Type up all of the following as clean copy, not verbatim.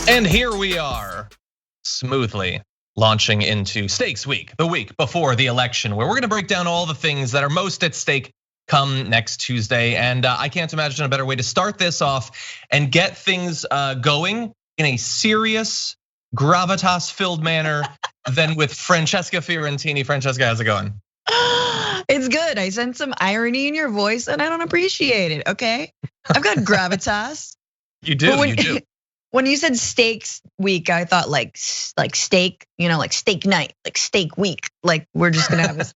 And here we are, smoothly launching into Stakes Week, the week before the election, where we're gonna break down all the things that are most at stake come next Tuesday. And I can't imagine a better way to start this off and get things going in a serious, gravitas-filled manner than with Francesca Fiorentini. Francesca, how's it going? It's good. I sense some irony in your voice and I don't appreciate it, okay? I've got gravitas. You do, you do. When you said Stakes Week, I thought like steak, like steak night, like steak week. Like we're just gonna have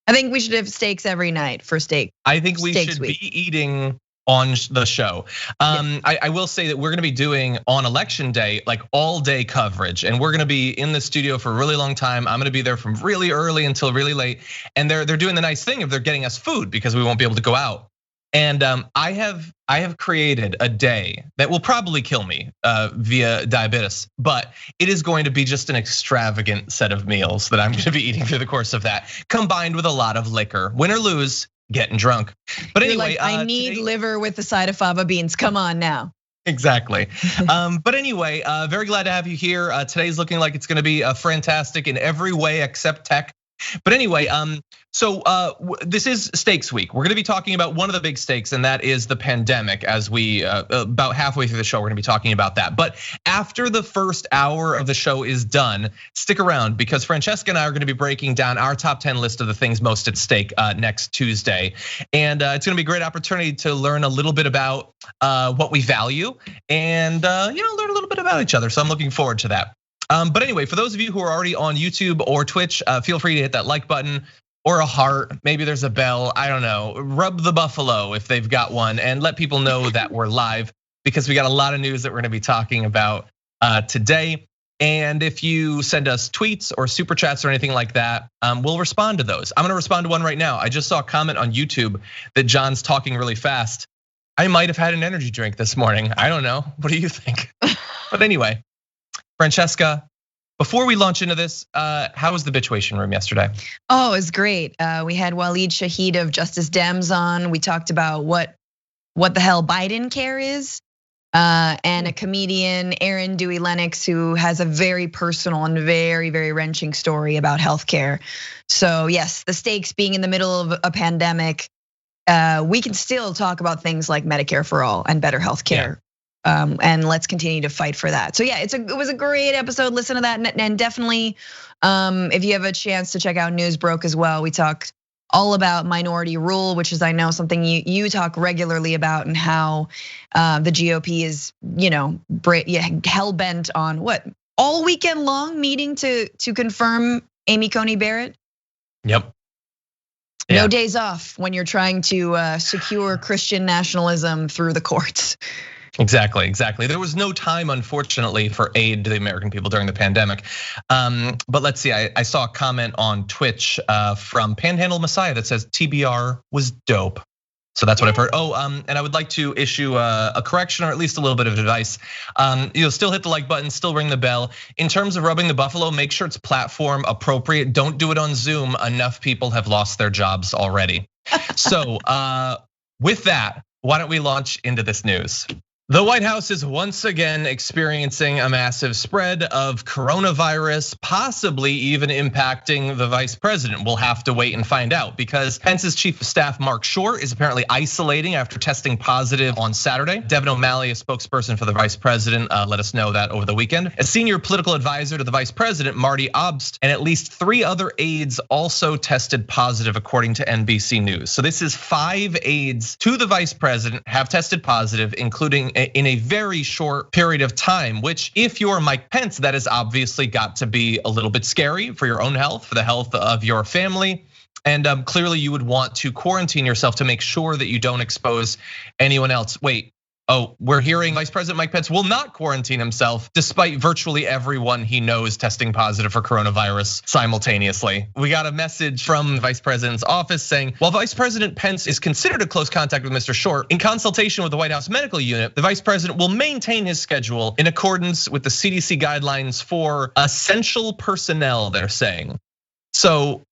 I think we should have steaks every night for steak. I think we should be eating on the show. I will say that we're gonna be doing on election day, like all day coverage. And we're gonna be in the studio for a really long time. I'm gonna be there from really early until really late. And they're doing the nice thing of they're getting us food because we won't be able to go out. And I have created a day that will probably kill me via diabetes, but it is going to be just an extravagant set of meals that I'm going to be eating through the course of that, combined with a lot of liquor. Win or lose, getting drunk. But anyway, I need liver with the side of fava beans. Come on now. Exactly. But anyway, very glad to have you here. Today's looking like it's going to be fantastic in every way except tech. But anyway, so this is Stakes Week. We're gonna be talking about one of the big stakes, and that is the pandemic. As we about halfway through the show, we're gonna be talking about that. But after the first hour of the show is done, stick around because Francesca and I are gonna be breaking down our top 10 list of the things most at stake next Tuesday. And it's gonna be a great opportunity to learn a little bit about what we value and learn a little bit about each other. So I'm looking forward to that. But anyway, for those of you who are already on YouTube or Twitch, feel free to hit that like button or a heart. Maybe there's a bell, I don't know. Rub the buffalo if they've got one and let people know that we're live because we got a lot of news that we're gonna be talking about today. And if you send us tweets or super chats or anything like that, we'll respond to those. I'm gonna respond to one right now. I just saw a comment on YouTube that John's talking really fast. I might have had an energy drink this morning. I don't know. What do you think? But anyway. Francesca, before we launch into this, how was the bitchwation room yesterday? Oh, it was great. We had Waleed Shahid of Justice Dems on. We talked about what the hell Biden care is, and a comedian, Aaron Dewey Lennox, who has a very personal and very, very wrenching story about healthcare. So yes, the stakes being in the middle of a pandemic, we can still talk about things like Medicare for all and better healthcare. Yeah. And let's continue to fight for that. So yeah, it was a great episode. Listen to that, and definitely, if you have a chance to check out News Broke as well, we talked all about minority rule, which is I know something you talk regularly about, and how the GOP is hell bent on what all weekend long meeting to confirm Amy Coney Barrett. Yep. Yeah. No days off when you're trying to secure Christian nationalism through the courts. Exactly. There was no time, unfortunately, for aid to the American people during the pandemic. But let's see, I saw a comment on Twitch from Panhandle Messiah that says TBR was dope. So that's what I've heard. Oh, and I would like to issue a correction or at least a little bit of advice. You'll still hit the like button, still ring the bell. In terms of rubbing the buffalo, make sure it's platform appropriate. Don't do it on Zoom. Enough people have lost their jobs already. So with that, why don't we launch into this news? The White House is once again experiencing a massive spread of coronavirus, possibly even impacting the vice president. We'll have to wait and find out because Pence's chief of staff, Mark Short, is apparently isolating after testing positive on Saturday. Devin O'Malley, a spokesperson for the vice president, let us know that over the weekend. A senior political advisor to the vice president, Marty Obst, and at least 3 other aides also tested positive, according to NBC News. So this is 5 aides to the vice president have tested positive, including in a very short period of time, which if you're Mike Pence, that has obviously got to be a little bit scary for your own health, for the health of your family. And clearly you would want to quarantine yourself to make sure that you don't expose anyone else. Wait, oh, we're hearing Vice President Mike Pence will not quarantine himself despite virtually everyone he knows testing positive for coronavirus simultaneously. We got a message from the Vice President's office saying, while Vice President Pence is considered a close contact with Mr. Short, in consultation with the White House Medical Unit, the Vice President will maintain his schedule in accordance with the CDC guidelines for essential personnel, they're saying. So,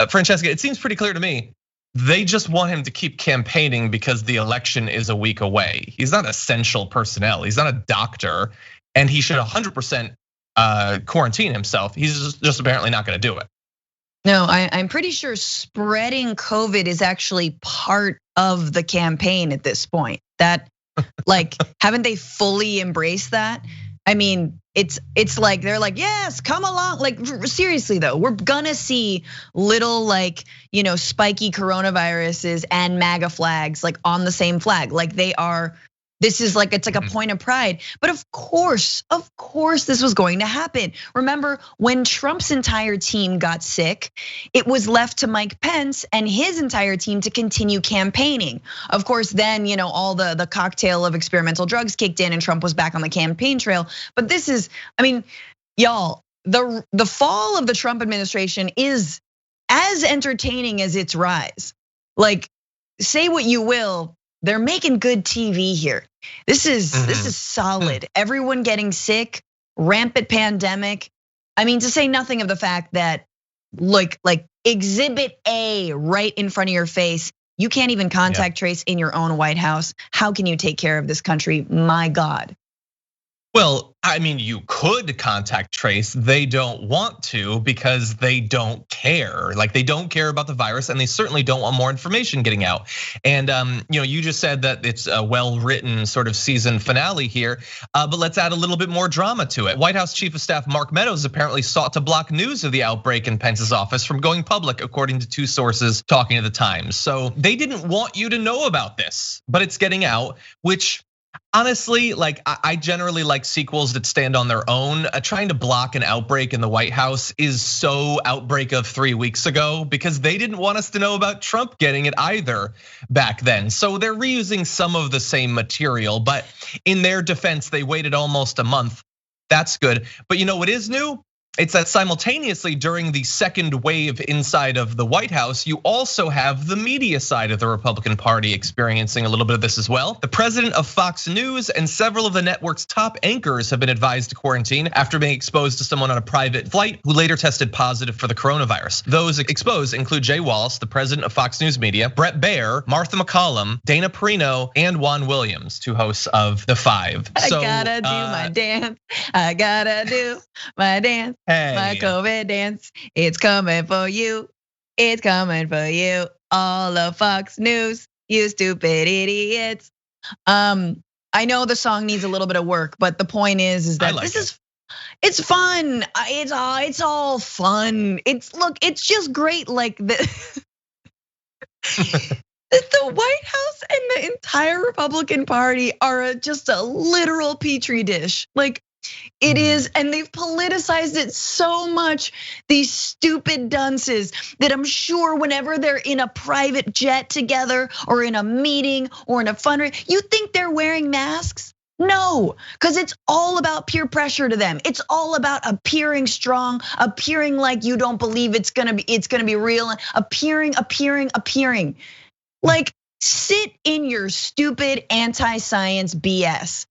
Francesca, it seems pretty clear to me. They just want him to keep campaigning because the election is a week away. He's not essential personnel. He's not a doctor. and he should 100% quarantine himself. He's just apparently not going to do it. No, I'm pretty sure spreading COVID is actually part of the campaign at this point. That, like, haven't they fully embraced that? I mean, it's like they're like, yes, come along. Like, seriously though, we're gonna see little, like, spiky coronaviruses and MAGA flags like on the same flag. Like they are. This is like, it's like a point of pride. But of course, this was going to happen. Remember when Trump's entire team got sick, it was left to Mike Pence and his entire team to continue campaigning. Of course, then, all the cocktail of experimental drugs kicked in and Trump was back on the campaign trail. But this is, I mean, y'all, the fall of the Trump administration is as entertaining as its rise. Like, say what you will, they're making good TV here. This is solid. Everyone getting sick, rampant pandemic. I mean, to say nothing of the fact that like exhibit A right in front of your face, you can't even contact trace in your own White House. How can you take care of this country? My God. Well, I mean, you could contact trace. They don't want to because they don't care. Like they don't care about the virus, and they certainly don't want more information getting out. And you just said that it's a well-written sort of season finale here, but let's add a little bit more drama to it. White House Chief of Staff Mark Meadows apparently sought to block news of the outbreak in Pence's office from going public, according to two sources talking to the Times. So they didn't want you to know about this, but it's getting out, which, honestly, like I generally like sequels that stand on their own. Trying to block an outbreak in the White House is so outbreak of 3 weeks ago because they didn't want us to know about Trump getting it either back then. So they're reusing some of the same material, but in their defense, they waited almost a month. That's good. But you know what is new? It's that simultaneously during the second wave inside of the White House, you also have the media side of the Republican Party experiencing a little bit of this as well. The president of Fox News and several of the network's top anchors have been advised to quarantine after being exposed to someone on a private flight who later tested positive for the coronavirus. Those exposed include Jay Wallace, the president of Fox News Media, Brett Baer, Martha McCallum, Dana Perino, and Juan Williams, two hosts of The Five. I gotta do my dance. I gotta do my dance. Hey. My COVID dance, it's coming for you. It's coming for you. All of Fox News, you stupid idiots. I know the song needs a little bit of work, but the point is that it's fun. It's all fun. It's just great. Like the White House and the entire Republican Party are just a literal petri dish. Like, it is, and they've politicized it so much, these stupid dunces, that I'm sure whenever they're in a private jet together or in a meeting or in a fundraiser, you think they're wearing masks? No, because it's all about peer pressure to them. It's all about appearing strong, appearing like you don't believe it's gonna be real, appearing. Like, sit in your stupid anti-science BS.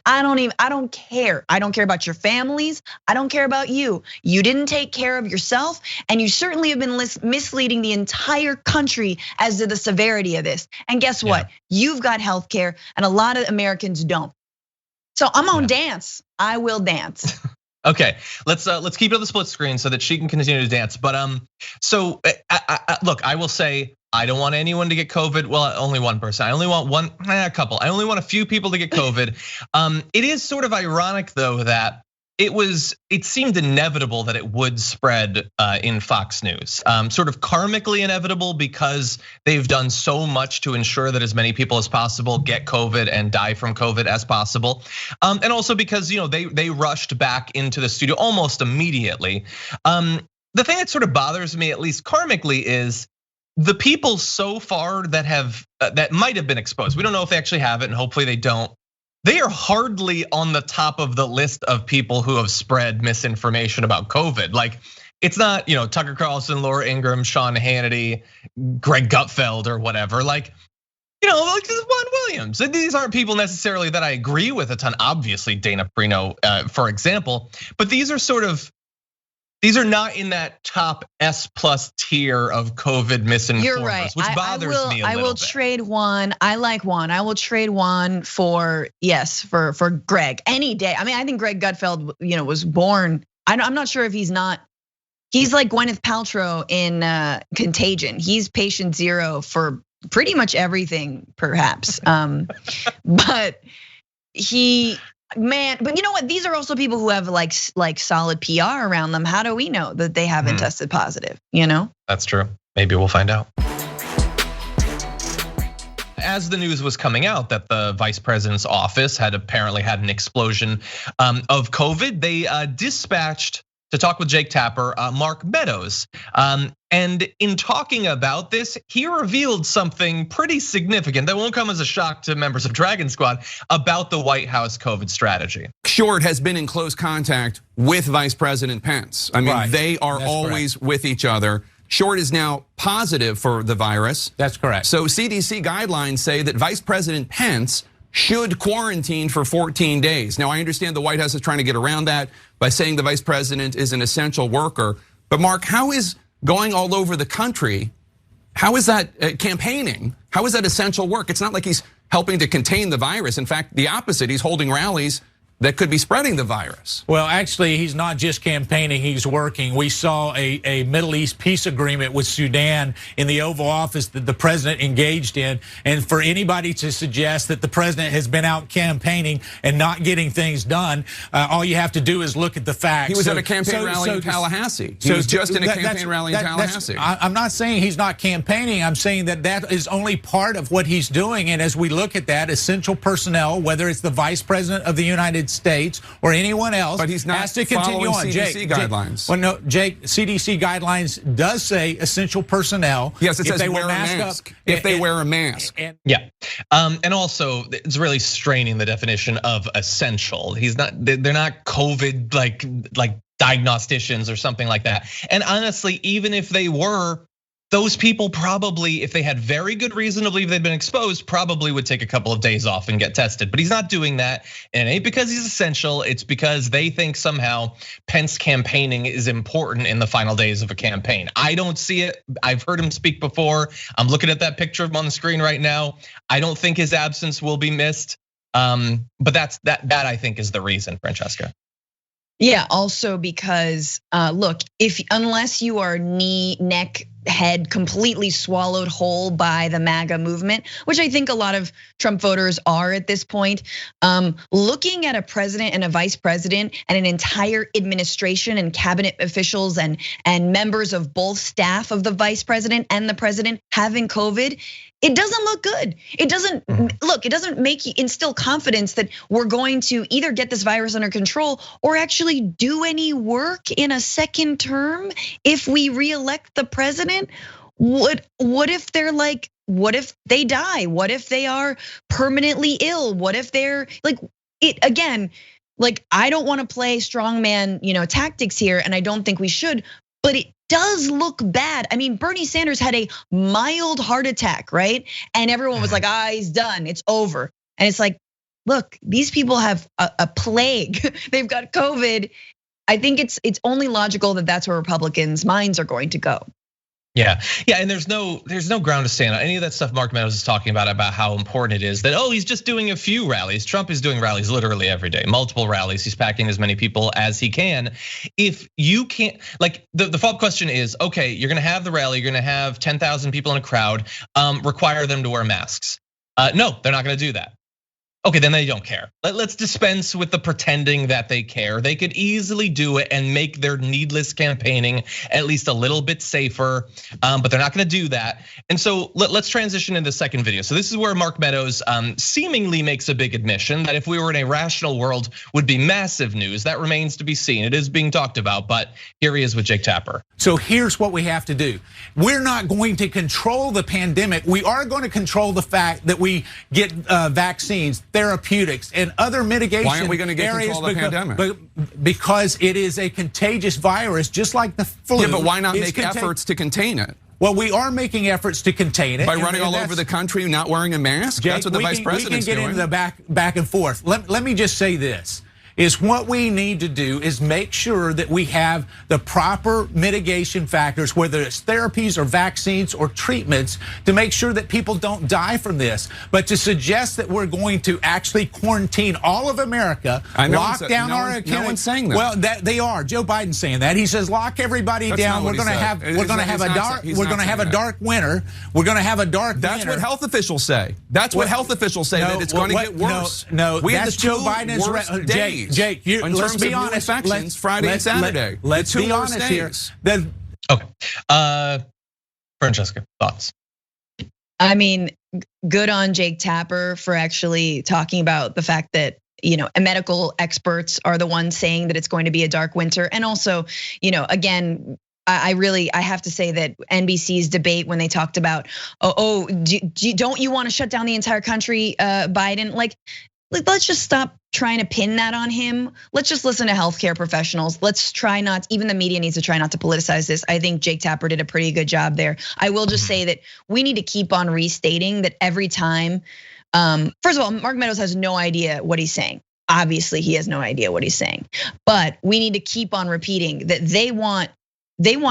I don't care. I don't care about your families. I don't care about you. You didn't take care of yourself, and you certainly have been misleading the entire country as to the severity of this. And guess what? You've got health care, and a lot of Americans don't. So I'm on dance. I will dance. Okay, let's keep it on the split screen so that she can continue to dance. But so look, I will say, I don't want anyone to get COVID. Well, only one person. I only want a couple. I only want a few people to get COVID. It is sort of ironic though that it seemed inevitable that it would spread in Fox News. Sort of karmically inevitable because they've done so much to ensure that as many people as possible get COVID and die from COVID as possible. And also because they rushed back into the studio almost immediately. The thing that sort of bothers me, at least karmically, is the people so far that might have been exposed. We don't know if they actually have it, and hopefully they don't. They are hardly on the top of the list of people who have spread misinformation about COVID. Like, it's not Tucker Carlson, Laura Ingraham, Sean Hannity, Greg Gutfeld, or whatever. Like this is Juan Williams. These aren't people necessarily that I agree with a ton. Obviously, Dana Perino, for example, but these are sort of These are not in that top S+ tier of COVID misinformers, You're right. which bothers me a little bit. I will trade Juan. I like Juan. I will trade Juan for Greg any day. I mean, I think Greg Gutfeld, was born. I'm not sure if he's not. He's like Gwyneth Paltrow in Contagion. He's patient zero for pretty much everything, perhaps. But but you know what? These are also people who have like solid PR around them. How do we know that they haven't tested positive? That's true. Maybe we'll find out. As the news was coming out that the vice president's office had apparently had an explosion of COVID, they dispatched to talk with Jake Tapper, Mark Meadows. And in talking about this, he revealed something pretty significant that won't come as a shock to members of Dragon Squad about the White House COVID strategy. Short has been in close contact with Vice President Pence. I mean, they are always with each other. Short is now positive for the virus. That's correct. So CDC guidelines say that Vice President Pence should quarantine for 14 days. Now, I understand the White House is trying to get around that by saying the vice president is an essential worker. But Mark, how is going all over the country, how is that campaigning? How is that essential work? It's not like he's helping to contain the virus. In fact, the opposite, he's holding rallies that could be spreading the virus. Well, actually, he's not just campaigning, he's working. We saw a Middle East peace agreement with Sudan in the Oval Office that the president engaged in. And for anybody to suggest that the president has been out campaigning and not getting things done, all you have to do is look at the facts. He was at a campaign rally in Tallahassee. He was just in a campaign rally in Tallahassee. I'm not saying he's not campaigning. I'm saying that is only part of what he's doing. And as we look at that, essential personnel, whether it's the vice president of the United States or anyone else, but he's not has to continue on. CDC guidelines. Well, no, Jake, CDC guidelines does say essential personnel. Yes, it says wear a mask. If they wear a mask. Yeah, and also it's really straining the definition of essential. They're not COVID like diagnosticians or something like that. And honestly, even if they were, those people probably, if they had very good reason to believe they'd been exposed, probably would take a couple of days off and get tested. But he's not doing that, and it ain't because he's essential. It's because they think somehow Pence campaigning is important in the final days of a campaign. I don't see it. I've heard him speak before. I'm looking at that picture of him on the screen right now. I don't think his absence will be missed. But that I think is the reason, Francesca. Yeah, also because look, unless you are knee, neck, head completely swallowed whole by the MAGA movement, which I think a lot of Trump voters are at this point, looking at a president and a vice president and an entire administration and cabinet officials and members of both staff of the vice president and the president having COVID, it doesn't look good. It doesn't look, it doesn't make you instill confidence that we're going to either get this virus under control or actually do any work in a second term if we reelect the president. What if they're like, what if they die? What if they are permanently ill? What if they're like it again? Like, I don't want to play strongman, tactics here, and I don't think we should, but it does look bad. I mean, Bernie Sanders had a mild heart attack, right? And everyone was like, he's done, it's over. And it's like, look, these people have a plague. They've got COVID. I think it's only logical that that's where Republicans' minds are going to go. Yeah, and there's no ground to stand on any of that stuff Mark Meadows is talking about how important it is that, he's just doing a few rallies. Trump is doing rallies literally every day, multiple rallies. He's packing as many people as he can. If you can't, like the follow-up question is, okay, you're gonna have the rally, you're gonna have 10,000 people in a crowd, require them to wear masks. No, they're not gonna do that. Okay, then they don't care. Let's dispense with the pretending that they care. They could easily do it and make their needless campaigning at least a little bit safer, but they're not gonna do that. And so let's transition into the second video. So this is where Mark Meadows seemingly makes a big admission that if we were in a rational world would be massive news. That remains to be seen. It is being talked about, but here he is with Jake Tapper. So here's what we have to do. We're not going to control the pandemic. We are going to control the fact that we get vaccines, therapeutics, and other mitigation. Why aren't we going to get control of the pandemic? Because it is a contagious virus, just like the flu. Yeah, but why not make efforts to contain it? Well, we are making efforts to contain it. By running all over the country, not wearing a mask? Jake, that's what the vice president's doing. We can get into the back and forth. Let me just say this. is what we need to do is make sure that we have the proper mitigation factors, whether it's therapies or vaccines or treatments, to make sure that people don't die from this. But to suggest that we're going to actually quarantine all of America, lock down our economy. No one's saying that. Well, they are. Joe Biden's saying that. He says lock everybody down. We're going to have a dark winter. We're going to have a dark winter. That's what health officials say. That's what health officials say, that it's going to get worse. No, we had that's the Joe Biden's worst days. Jake, let's be honest. Infections, Friday and Saturday. Let's be honest here. Okay, Francesca, thoughts? I mean, good on Jake Tapper for actually talking about the fact that, medical experts are the ones saying that it's going to be a dark winter. And also, again, I have to say that NBC's debate when they talked about, don't you want to shut down the entire country, Biden? Like, let's just stop trying to pin that on him. Let's just listen to healthcare professionals. Let's try not, even the media needs to try not to politicize this. I think Jake Tapper did a pretty good job there. I will just say that we need to keep on restating that every time. First of all, Mark Meadows has no idea what he's saying. Obviously, he has no idea what he's saying. But we need to keep on repeating that they want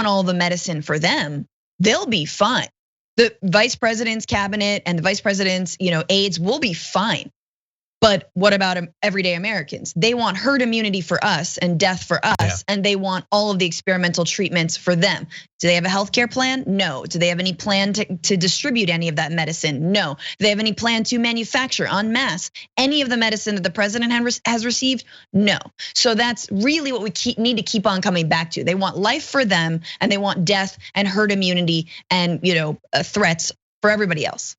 all the medicine for them. They'll be fine. The vice president's cabinet and the vice president's, aides will be fine. But what about everyday Americans? They want herd immunity for us and death for us, and they want all of the experimental treatments for them. Do they have a healthcare plan? No. Do they have any plan to distribute any of that medicine? No. Do they have any plan to manufacture en masse any of the medicine that the president has received? No. So that's really what we need to keep on coming back to. They want life for them, and they want death and herd immunity and threats for everybody else.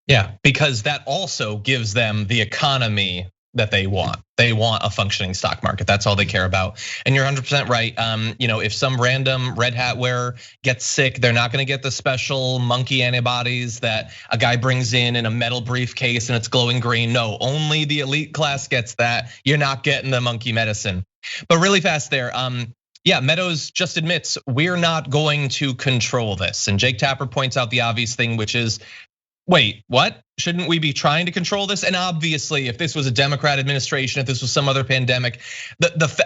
Yeah, because that also gives them the economy that they want. They want a functioning stock market. That's all they care about. And you're 100% right. If some random red hat wearer gets sick, they're not going to get the special monkey antibodies that a guy brings in a metal briefcase and it's glowing green. No, only the elite class gets that. You're not getting the monkey medicine. But really fast there. Meadows just admits we're not going to control this. And Jake Tapper points out the obvious thing, which is, wait, what? Shouldn't we be trying to control this? And obviously, if this was a Democrat administration, if this was some other pandemic,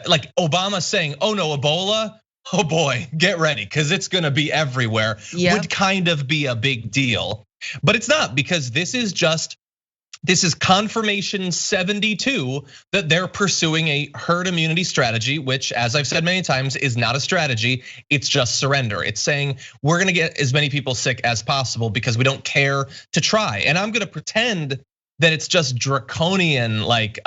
like Obama saying, "Oh no, Ebola, oh boy, get ready, because it's going to be everywhere," would kind of be a big deal. But it's not, because this is confirmation 72 that they're pursuing a herd immunity strategy, which, as I've said many times, is not a strategy. It's just surrender. It's saying we're gonna get as many people sick as possible because we don't care to try. And I'm gonna pretend that it's just draconian like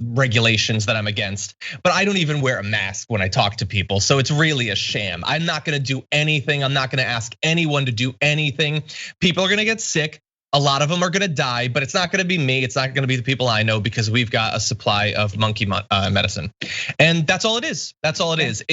regulations that I'm against, but I don't even wear a mask when I talk to people. So it's really a sham. I'm not gonna do anything. I'm not gonna ask anyone to do anything. People are gonna get sick. A lot of them are gonna die, but it's not gonna be me. It's not gonna be the people I know, because we've got a supply of monkey medicine. And that's all it is. That's all it is.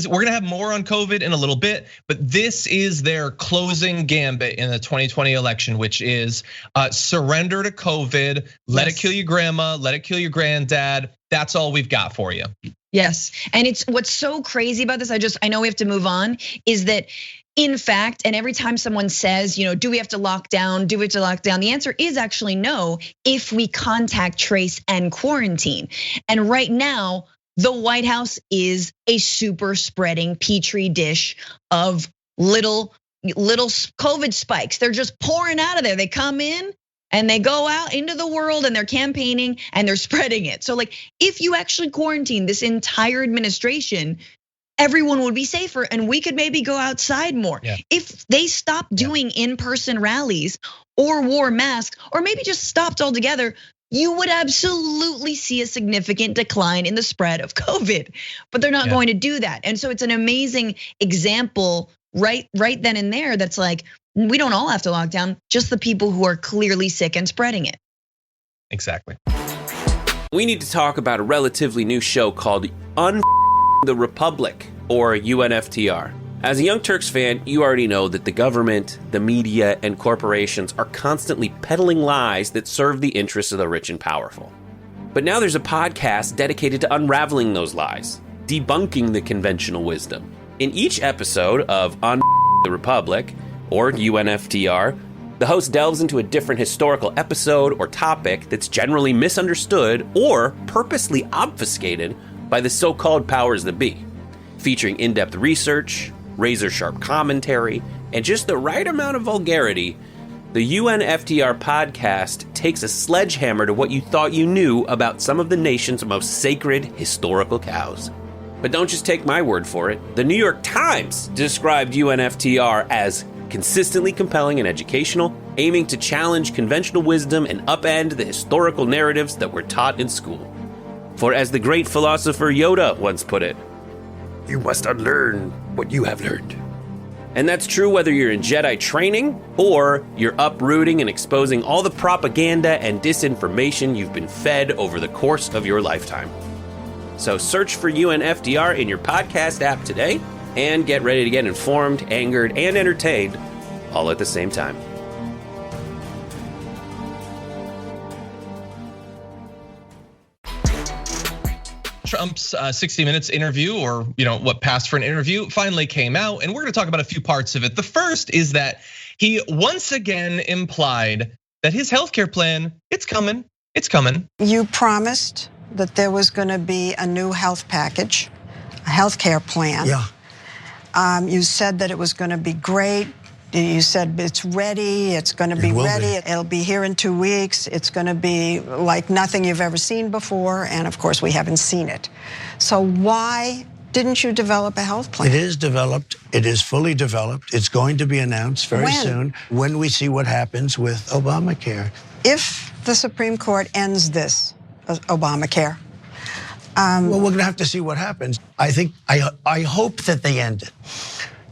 We're gonna have more on COVID in a little bit, but this is their closing gambit in the 2020 election, which is surrender to COVID, let it kill your grandma, let it kill your granddad. That's all we've got for you. Yes, and it's what's so crazy about this, I know we have to move on, is that in fact, and every time someone says, do we have to lock down? Do we have to lock down? The answer is actually no, if we contact trace and quarantine. And right now, the White House is a super spreading petri dish of little COVID spikes. They're just pouring out of there. They come in and they go out into the world and they're campaigning and they're spreading it. So like, if you actually quarantine this entire administration, everyone would be safer and we could maybe go outside more. If they stopped doing in-person rallies or wore masks, or maybe just stopped altogether, you would absolutely see a significant decline in the spread of COVID. But they're not going to do that. And so it's an amazing example right then and there that's like, we don't all have to lock down, just the people who are clearly sick and spreading it. Exactly. We need to talk about a relatively new show called the Republic, or UNFTR. As a Young Turks fan, you already know that the government, the media, and corporations are constantly peddling lies that serve the interests of the rich and powerful. But now there's a podcast dedicated to unraveling those lies, debunking the conventional wisdom. In each episode of the Republic, or UNFTR, The host delves into a different historical episode or topic that's generally misunderstood or purposely obfuscated by the so-called powers that be, featuring in-depth research, razor-sharp commentary, and just the right amount of vulgarity. The UNFTR podcast takes a sledgehammer to what you thought you knew about some of the nation's most sacred historical cows. But don't just take my word for it. The New York Times described UNFTR as consistently compelling and educational, aiming to challenge conventional wisdom and upend the historical narratives that were taught in school. For as the great philosopher Yoda once put it, "You must unlearn what you have learned." And that's true whether you're in Jedi training or you're uprooting and exposing all the propaganda and disinformation you've been fed over the course of your lifetime. So search for UNFTR in your podcast app today and get ready to get informed, angered, and entertained all at the same time. Trump's 60 Minutes interview, or what passed for an interview, finally came out, and we're going to talk about a few parts of it. The first is that he once again implied that his healthcare plan, it's coming. You promised that there was going to be a new health package, a healthcare plan. Yeah. You said that it was going to be great. You said it's ready, it's going to be ready. It'll be here in 2 weeks. It's going to be like nothing you've ever seen before. And of course, we haven't seen it. So why didn't you develop a health plan? It is developed. It is fully developed. It's going to be announced very soon when we see what happens with Obamacare. If the Supreme Court ends this Obamacare, well, we're going to have to see what happens. I hope that they end it.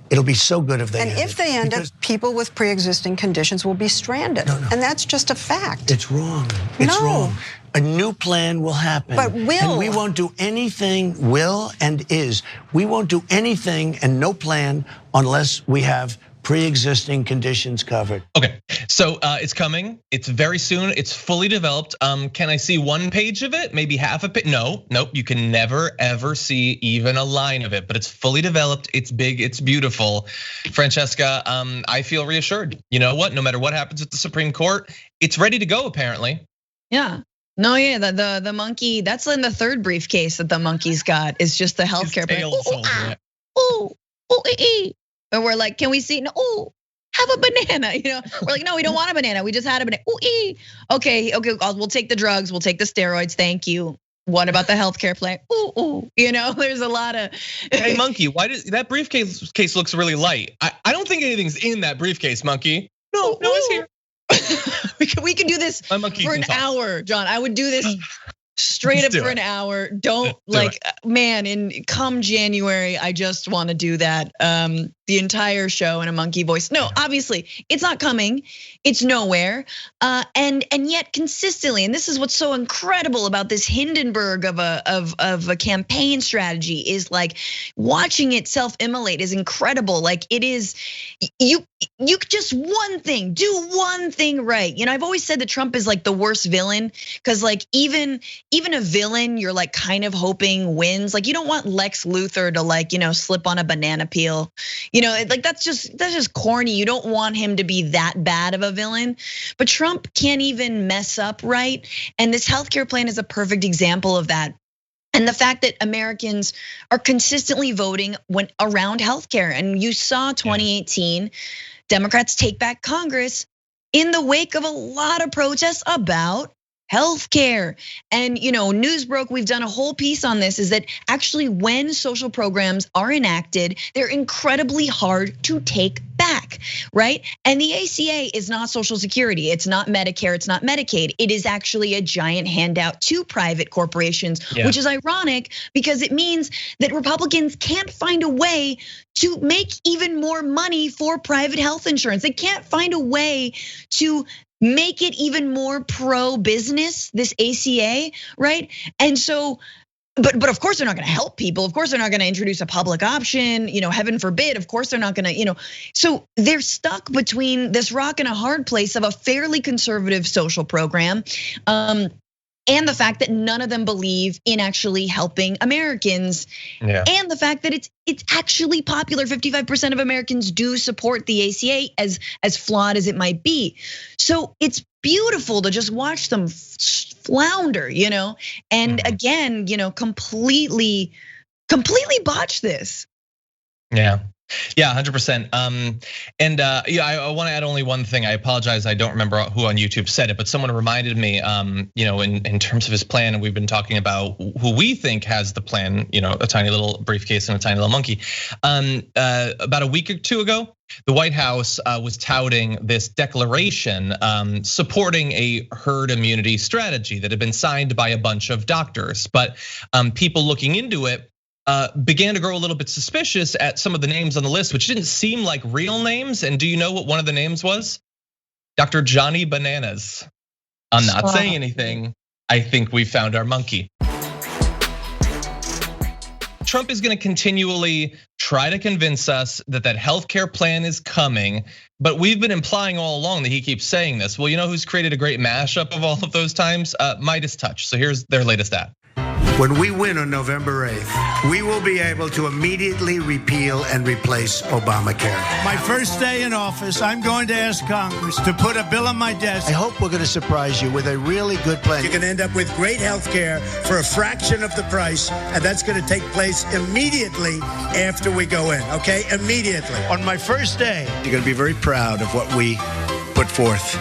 It'll be so good if they end it. And if they end it, people with pre-existing conditions will be stranded. No. And that's just a fact. It's wrong. It's wrong. A new plan will happen. But will. And we won't do anything, will and is. We won't do anything and no plan unless we have pre-existing conditions covered. Okay, so it's coming. It's very soon. It's fully developed. Can I see one page of it? Maybe half a page? No, nope. You can never ever see even a line of it. But it's fully developed. It's big. It's beautiful. Francesca, I feel reassured. You know what? No matter what happens at the Supreme Court, it's ready to go. Apparently. Yeah. No, yeah, the monkey. That's in the third briefcase that the monkey's got. Is just the healthcare plan. And we're like, can we see? No, have a banana. We're like, no, we don't want a banana. We just had a banana. Okay, we'll take the drugs. We'll take the steroids. Thank you. What about the healthcare plan? There's a lot of. Hey, Monkey, why does that briefcase looks really light? I don't think anything's in that briefcase, Monkey. No, it's here. we could do this for an hour, John. I would do this straight up for an hour. Come January, I just want to do that. The entire show in a monkey voice. No, obviously it's not coming. It's nowhere. And yet consistently, and this is what's so incredible about this Hindenburg of a campaign strategy is like watching it self-immolate is incredible. Like it is, you just do one thing right. I've always said that Trump is like the worst villain because like even a villain you're like kind of hoping wins. Like you don't want Lex Luthor to like slip on a banana peel. Like that's just corny. You don't want him to be that bad of a villain. But Trump can't even mess up right. And this healthcare plan is a perfect example of that. And the fact that Americans are consistently voting around healthcare. And you saw 2018, Democrats take back Congress in the wake of a lot of protests about healthcare. And news broke, we've done a whole piece on this, is that actually when social programs are enacted, they're incredibly hard to take back, right? And the ACA is not Social Security, it's not Medicare, it's not Medicaid. It is actually a giant handout to private corporations, which is ironic because it means that Republicans can't find a way to make even more money for private health insurance. They can't find a way to make it even more pro-business, this ACA, right? And so, but of course they're not gonna help people. Of course they're not gonna introduce a public option, heaven forbid. Of course they're not gonna, so they're stuck between this rock and a hard place of a fairly conservative social program. and the fact that none of them believe in actually helping Americans, and the fact that it's actually popular. 55% of Americans do support the ACA, as flawed as it might be. So it's beautiful to just watch them flounder, and again, completely botch this. Yeah, 100%. I want to add only one thing. I apologize, I don't remember who on YouTube said it, but someone reminded me, in terms of his plan, and we've been talking about who we think has the plan, a tiny little briefcase and a tiny little monkey. About a week or two ago, the White House was touting this declaration supporting a herd immunity strategy that had been signed by a bunch of doctors, but people looking into it began to grow a little bit suspicious at some of the names on the list, which didn't seem like real names. And do you know what one of the names was? Dr. Johnny Bananas. I'm not saying anything. I think we found our monkey. Trump is going to continually try to convince us that healthcare plan is coming, but we've been implying all along that he keeps saying this. Well, you know who's created a great mashup of all of those times? Midas Touch. So here's their latest ad. When we win on November 8th, we will be able to immediately repeal and replace Obamacare. My first day in office, I'm going to ask Congress to put a bill on my desk. I hope we're going to surprise you with a really good plan. You're going to end up with great health care for a fraction of the price, and that's going to take place immediately after we go in, okay? Immediately. On my first day, You're going to be very proud of what we put forth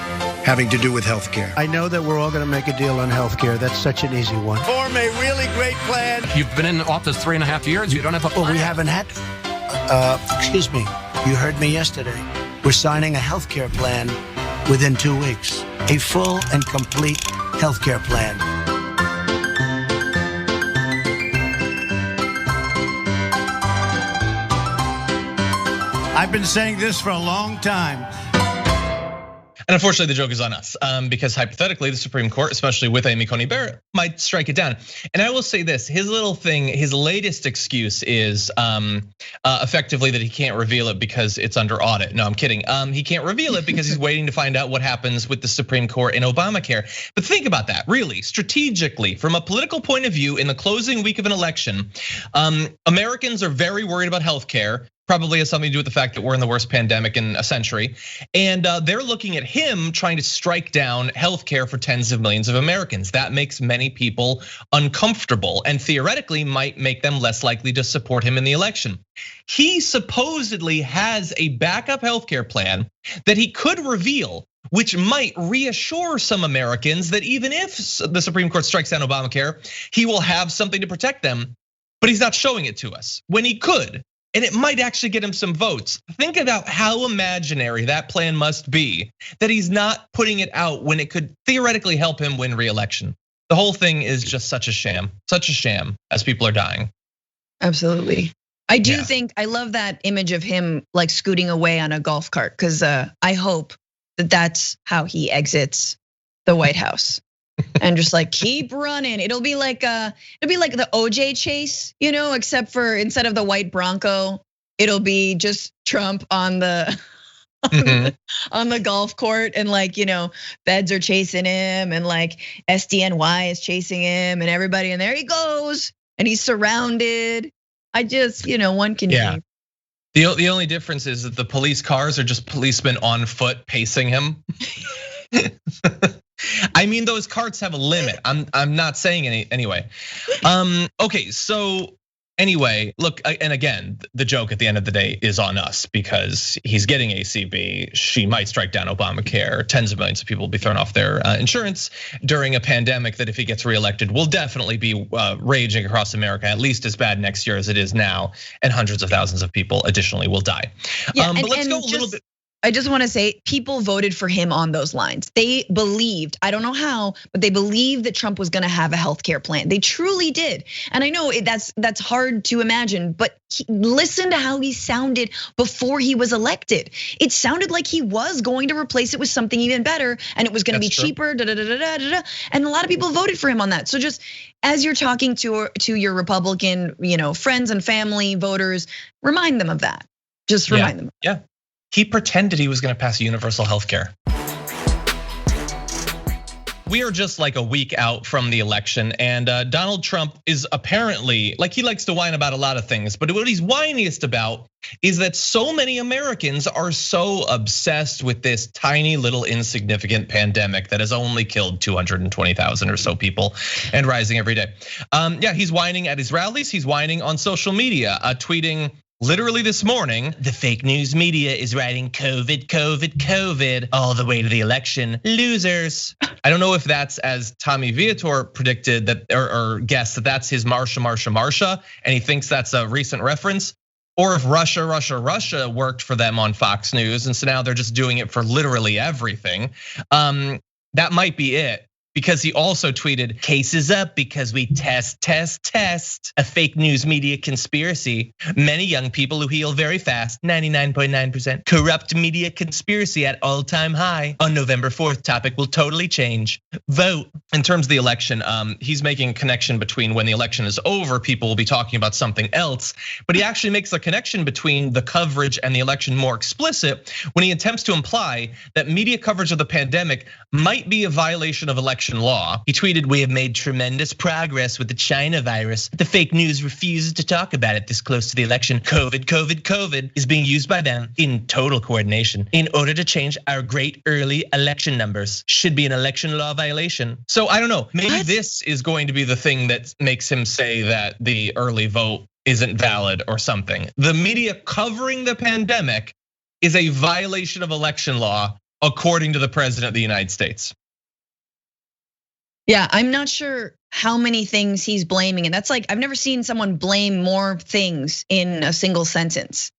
having to do with health care. I know that we're all going to make a deal on health care. That's such an easy one. Form a really great plan. You've been in office 3.5 years. You don't have a plan. Well, we haven't had, excuse me, you heard me yesterday. We're signing a health care plan within 2 weeks. A full and complete health care plan. I've been saying this for a long time. And unfortunately, the joke is on us because hypothetically, the Supreme Court, especially with Amy Coney Barrett, might strike it down. And I will say this: his little thing, his latest excuse is effectively that he can't reveal it because it's under audit. No, I'm kidding. He can't reveal it because he's waiting to find out what happens with the Supreme Court in Obamacare. But think about that, really, strategically, from a political point of view, in the closing week of an election, Americans are very worried about healthcare. Probably has something to do with the fact that we're in the worst pandemic in a century. And they're looking at him trying to strike down healthcare for tens of millions of Americans. That makes many people uncomfortable and theoretically might make them less likely to support him in the election. He supposedly has a backup healthcare plan that he could reveal, which might reassure some Americans that even if the Supreme Court strikes down Obamacare, he will have something to protect them, but he's not showing it to us when he could. And it might actually get him some votes. Think about how imaginary that plan must be that he's not putting it out when it could theoretically help him win re-election. The whole thing is just such a sham as people are dying. Absolutely. I do think, I love that image of him like scooting away on a golf cart, because I hope that that's how he exits the White House. And just like keep running. It'll be like the OJ chase, except for instead of the white Bronco, it'll be just Trump on the on the golf court, and feds are chasing him, and like SDNY is chasing him, and everybody, and there he goes, and he's surrounded. I just, one can dream. The only difference is that the police cars are just policemen on foot pacing him. I mean, those carts have a limit. I'm not saying anyway. Okay, so anyway, look, and again, the joke at the end of the day is on us because he's getting ACB. She might strike down Obamacare. Tens of millions of people will be thrown off their insurance during a pandemic that, if he gets reelected, will definitely be raging across America, at least as bad next year as it is now, and hundreds of thousands of people additionally will die. But let's go a little bit. I just want to say people voted for him on those lines. They believed, I don't know how, but they believed that Trump was going to have a healthcare plan. They truly did. And I know that's hard to imagine, but listen to how he sounded before he was elected. It sounded like he was going to replace it with something even better, and it was going to be cheaper, and a lot of people voted for him on that. So just as you're talking to your Republican, friends and family voters, remind them of that. Just remind them. Yeah. He pretended he was going to pass universal health care. We are just like a week out from the election, and Donald Trump is apparently, like, he likes to whine about a lot of things, but what he's whiniest about is that so many Americans are so obsessed with this tiny little insignificant pandemic that has only killed 220,000 or so people and rising every day. Yeah, he's whining at his rallies, he's whining on social media, tweeting literally this morning, the fake news media is writing COVID, COVID, COVID all the way to the election. Losers. I don't know if that's, as Tommy Viator predicted that, or guessed that that's his Marsha, Marsha, Marsha, and he thinks that's a recent reference, or if Russia, Russia, Russia worked for them on Fox News, and so now they're just doing it for literally everything. That might be it. Because he also tweeted, cases up because we test, a fake news media conspiracy. Many young people who heal very fast, 99.9%. Corrupt media conspiracy at all-time high. On November 4th, topic will totally change. Vote. In terms of the election, he's making a connection between when the election is over, people will be talking about something else. But he actually makes the connection between the coverage and the election more explicit when he attempts to imply that media coverage of the pandemic might be a violation of election law. He tweeted, we have made tremendous progress with the China virus. The fake news refuses to talk about it this close to the election. COVID, COVID, COVID is being used by them in total coordination in order to change our great early election numbers. Should be an election law violation. So I don't know, maybe this is going to be the thing that makes him say that the early vote isn't valid or something. The media covering the pandemic is a violation of election law, according to the president of the United States. Yeah, I'm not sure how many things he's blaming. And that's like, I've never seen someone blame more things in a single sentence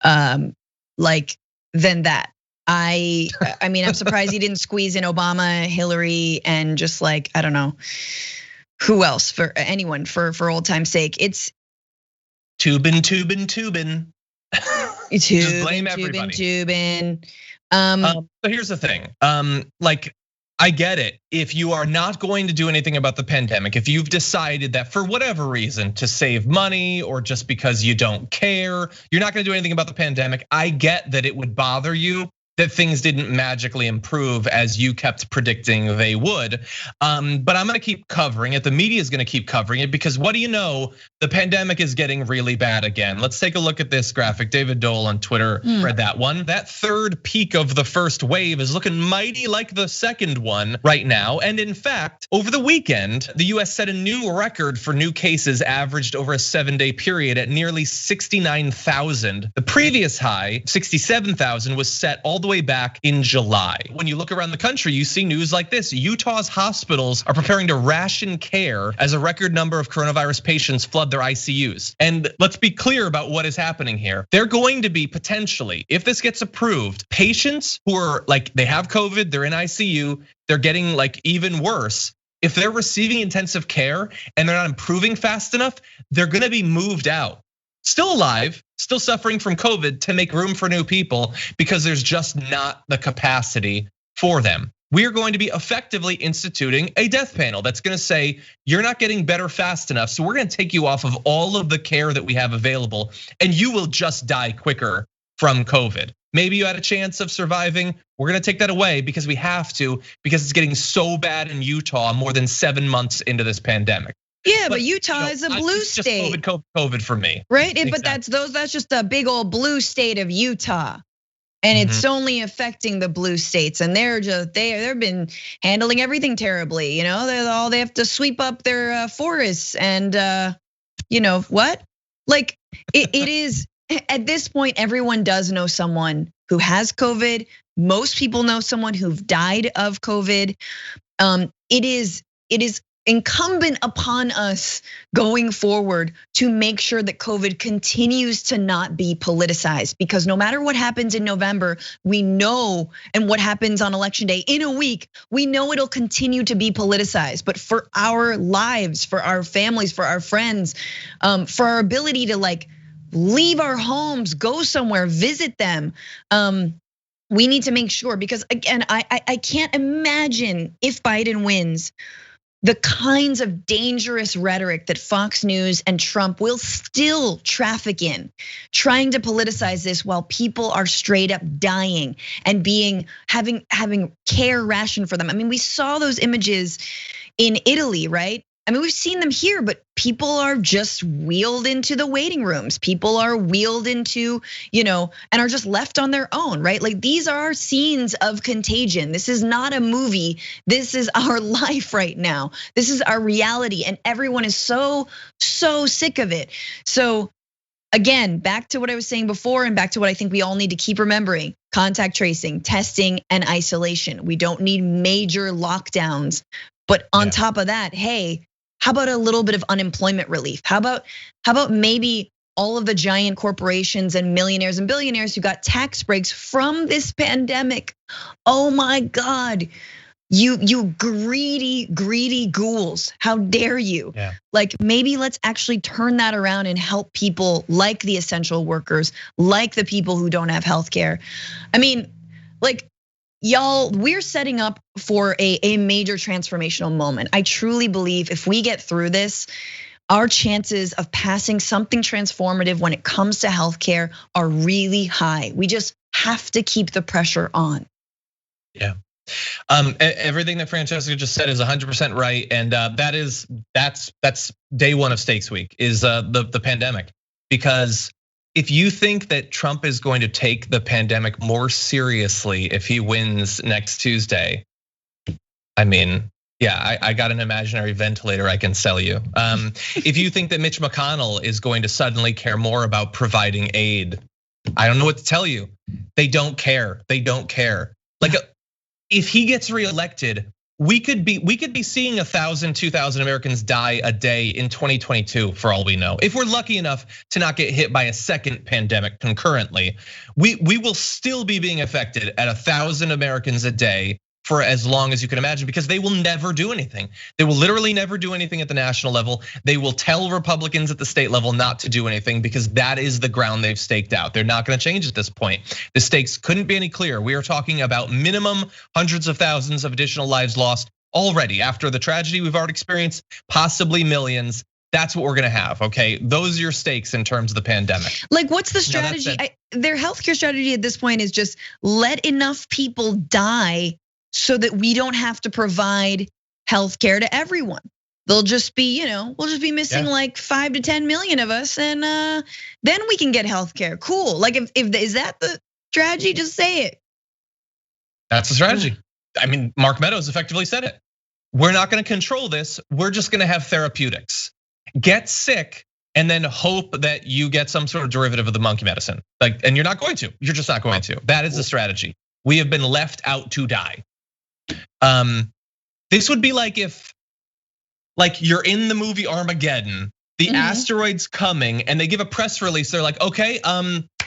like than that. I mean, I'm surprised he didn't squeeze in Obama, Hillary, and just like, I don't know, who else, for anyone, for old time's sake. It's Tubin. Just blame everybody. So here's the thing, like, I get it. If you are not going to do anything about the pandemic, if you've decided that for whatever reason to save money or just because you don't care, you're not gonna do anything about the pandemic, I get that it would bother you that things didn't magically improve as you kept predicting they would. But I'm gonna keep covering it. The media is gonna keep covering it because what do you know? The pandemic is getting really bad again. Let's take a look at this graphic. David Dole on Twitter read that one. That third peak of the first wave is looking mighty like the second one right now. And in fact, over the weekend, the US set a new record for new cases averaged over a 7-day period at nearly 69,000. The previous high, 67,000, was set all the way back in July. When you look around the country, you see news like this. Utah's hospitals are preparing to ration care as a record number of coronavirus patients flood their ICUs. And let's be clear about what is happening here. They're going to be potentially, if this gets approved, patients who are like, they have COVID, they're in ICU, they're getting like even worse. If they're receiving intensive care and they're not improving fast enough, they're gonna be moved out. Still alive, still suffering from COVID, to make room for new people because there's just not the capacity for them. We're going to be effectively instituting a death panel that's gonna say, you're not getting better fast enough, so we're gonna take you off of all of the care that we have available, and you will just die quicker from COVID. Maybe you had a chance of surviving. We're gonna take that away because we have to, because it's getting so bad in Utah more than 7 months into this pandemic. Yeah, but Utah is a blue state. Just COVID for me. Right, but that's just a big old blue state of Utah. And it's only affecting the blue states, and they've been handling everything terribly. You know, they have to sweep up their forests, and you know what? Like it is at this point, everyone does know someone who has COVID. Most people know someone who've died of COVID. It is incumbent upon us going forward to make sure that COVID continues to not be politicized, because no matter what happens in November, we know, and what happens on election day in a week, we know it'll continue to be politicized. But for our lives, for our families, for our friends, for our ability to like leave our homes, go somewhere, visit them, we need to make sure, because again, I can't imagine if Biden wins, the kinds of dangerous rhetoric that Fox News and Trump will still traffic in, trying to politicize this while people are straight up dying and having care rationed for them. I mean, we saw those images in Italy, right? I mean, we've seen them here, but people are just wheeled into the waiting rooms. People are wheeled into, and are just left on their own, right? Like, these are scenes of contagion. This is not a movie. This is our life right now. This is our reality, and everyone is so sick of it. So again, back to what I was saying before, and back to what I think we all need to keep remembering: contact tracing, testing, and isolation. We don't need major lockdowns. But on top of that, hey, how about a little bit of unemployment relief? How about maybe all of the giant corporations and millionaires and billionaires who got tax breaks from this pandemic? Oh my God, you greedy ghouls, how dare you? Yeah. Like, maybe let's actually turn that around and help people like the essential workers, like the people who don't have healthcare. I mean, like, y'all, we're setting up for a major transformational moment. I truly believe if we get through this, our chances of passing something transformative when it comes to healthcare are really high. We just have to keep the pressure on. Yeah. Everything that Francesca just said is 100% right, and that's day one of Stakes Week is the pandemic. Because if you think that Trump is going to take the pandemic more seriously if he wins next Tuesday, I mean, yeah, I got an imaginary ventilator I can sell you. If you think that Mitch McConnell is going to suddenly care more about providing aid, I don't know what to tell you. They don't care. They don't care. Like, if he gets reelected, we could be seeing 1,000, 2,000 Americans die a day in 2022 for all we know. If we're lucky enough to not get hit by a second pandemic concurrently, we will still be being affected at 1,000 Americans a day for as long as you can imagine, because they will never do anything. They will literally never do anything at the national level. They will tell Republicans at the state level not to do anything because that is the ground they've staked out. They're not gonna change at this point. The stakes couldn't be any clearer. We are talking about minimum hundreds of thousands of additional lives lost already after the tragedy we've already experienced, possibly millions. That's what we're gonna have, okay? Those are your stakes in terms of the pandemic. Like, what's the strategy? Their healthcare strategy at this point is just let enough people die so that we don't have to provide healthcare to everyone. They'll just be, we'll just be missing like 5 to 10 million of us, and then we can get healthcare. Cool. Like, if is that the strategy? Just say it. That's the strategy. I mean, Mark Meadows effectively said it. We're not gonna control this. We're just gonna have therapeutics. Get sick and then hope that you get some sort of derivative of the monkey medicine. Like, and you're not going to. You're just not going to. That is the strategy. We have been left out to die. This would be like if, like, you're in the movie Armageddon, the asteroid's coming, and they give a press release. They're like, okay,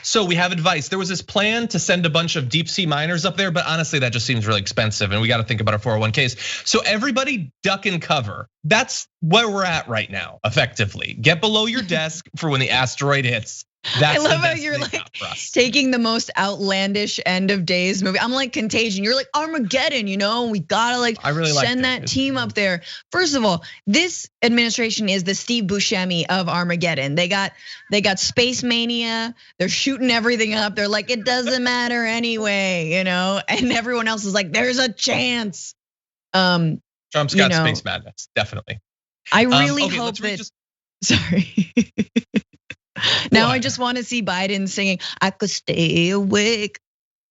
so we have advice. There was this plan to send a bunch of deep sea miners up there, but honestly, that just seems really expensive, and we got to think about our 401ks. So everybody duck and cover. That's where we're at right now, effectively. Get below your desk for when the asteroid hits. I love how you're like taking the most outlandish end of days movie. I'm like Contagion. You're like Armageddon, we gotta like send that team up there. First of all, this administration is the Steve Buscemi of Armageddon. They got space mania. They're shooting everything up. They're like, it doesn't matter anyway, and everyone else is like, there's a chance. Trump's got space madness, definitely. I really hope that. Sorry. Now I just want to see Biden singing, I could stay awake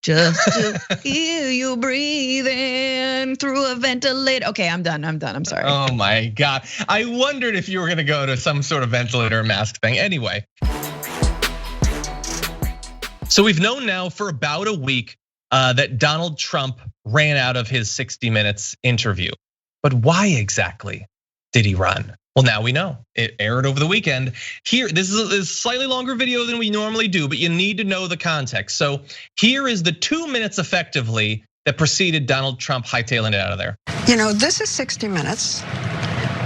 just to hear you breathing through a ventilator. Okay, I'm done, I'm sorry. Oh my God, I wondered if you were gonna go to some sort of ventilator mask thing. Anyway. So we've known now for about a week that Donald Trump ran out of his 60 Minutes interview. But why exactly did he run? Well, now we know. It aired over the weekend. Here, this is a slightly longer video than we normally do, but you need to know the context. So here is the 2 minutes effectively that preceded Donald Trump hightailing it out of there. This is 60 Minutes.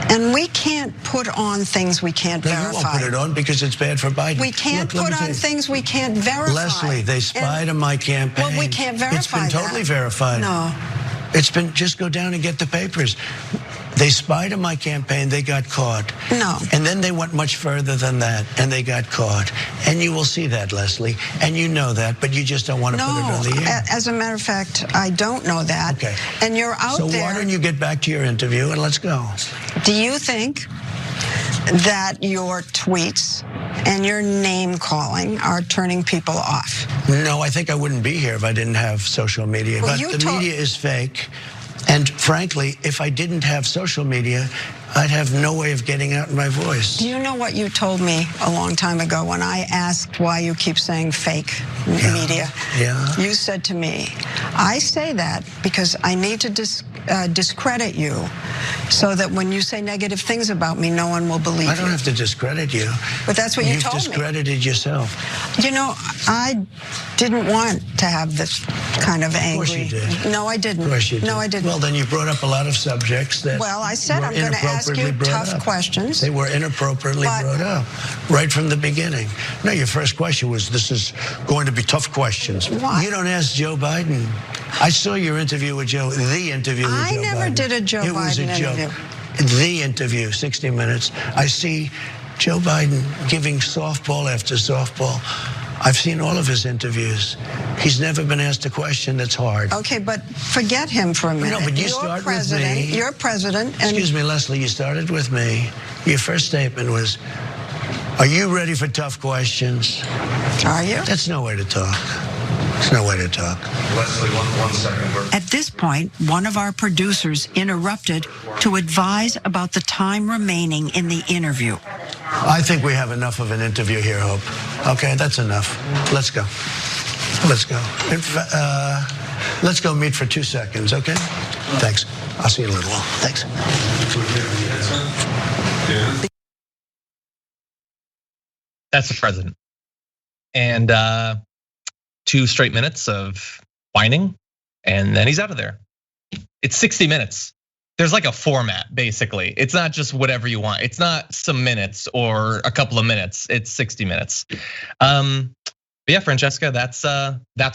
And we can't put on things we can't verify. You won't put it on because it's bad for Biden. We can't put on things we can't verify. Leslie, they spied on my campaign. Well, we can't verify It's been totally verified. No. It's been, just go down and get the papers. They spied on my campaign, they got caught. No. And then they went much further than that, and they got caught. And you will see that, Leslie, and you know that, but you just don't want to put it on the air. As a matter of fact, I don't know that. Okay. And you're out there. So why don't you get back to your interview and let's go. Do you think that your tweets and your name calling are turning people off? No, I think I wouldn't be here if I didn't have social media. Well, but the media is fake. And frankly, if I didn't have social media, I'd have no way of getting out my voice. Do you know what you told me a long time ago when I asked why you keep saying fake media? Yeah. You said to me, I say that because I need to discredit you so that when you say negative things about me, no one will believe you. I don't have to discredit you. But that's what you told me. You've discredited yourself. You know, I didn't want to have this kind of angry. Of course you did. No, I didn't. Of course you did. No, I didn't. Well, then you brought up a lot of subjects that Well, I said were I'm going to ask you tough questions. They were inappropriately brought up right from the beginning. No, your first question was, this is going to be tough questions. Why? You don't ask Joe Biden. I saw your interview with Joe, the interview with Joe Biden. I never did a Joe Biden interview. It was a joke. The interview, 60 Minutes. I see Joe Biden giving softball after softball. I've seen all of his interviews. He's never been asked a question that's hard. Okay, but forget him for a minute. No, but you start with me. You're president. And excuse me, Leslie, you started with me. Your first statement was, are you ready for tough questions? Are you? That's no way to talk. It's no way to talk. Leslie, one second. At this point, one of our producers interrupted to advise about the time remaining in the interview. I think we have enough of an interview here, Hope. Okay, that's enough. Let's go. Let's go. Let's go meet for 2 seconds, okay? Thanks. I'll see you in a little while. Thanks. That's the president. And 2 straight minutes of whining, and then he's out of there. It's 60 minutes. There's like a format, basically. It's not just whatever you want. It's not some minutes or a couple of minutes. It's 60 minutes. But yeah, Francesca, that's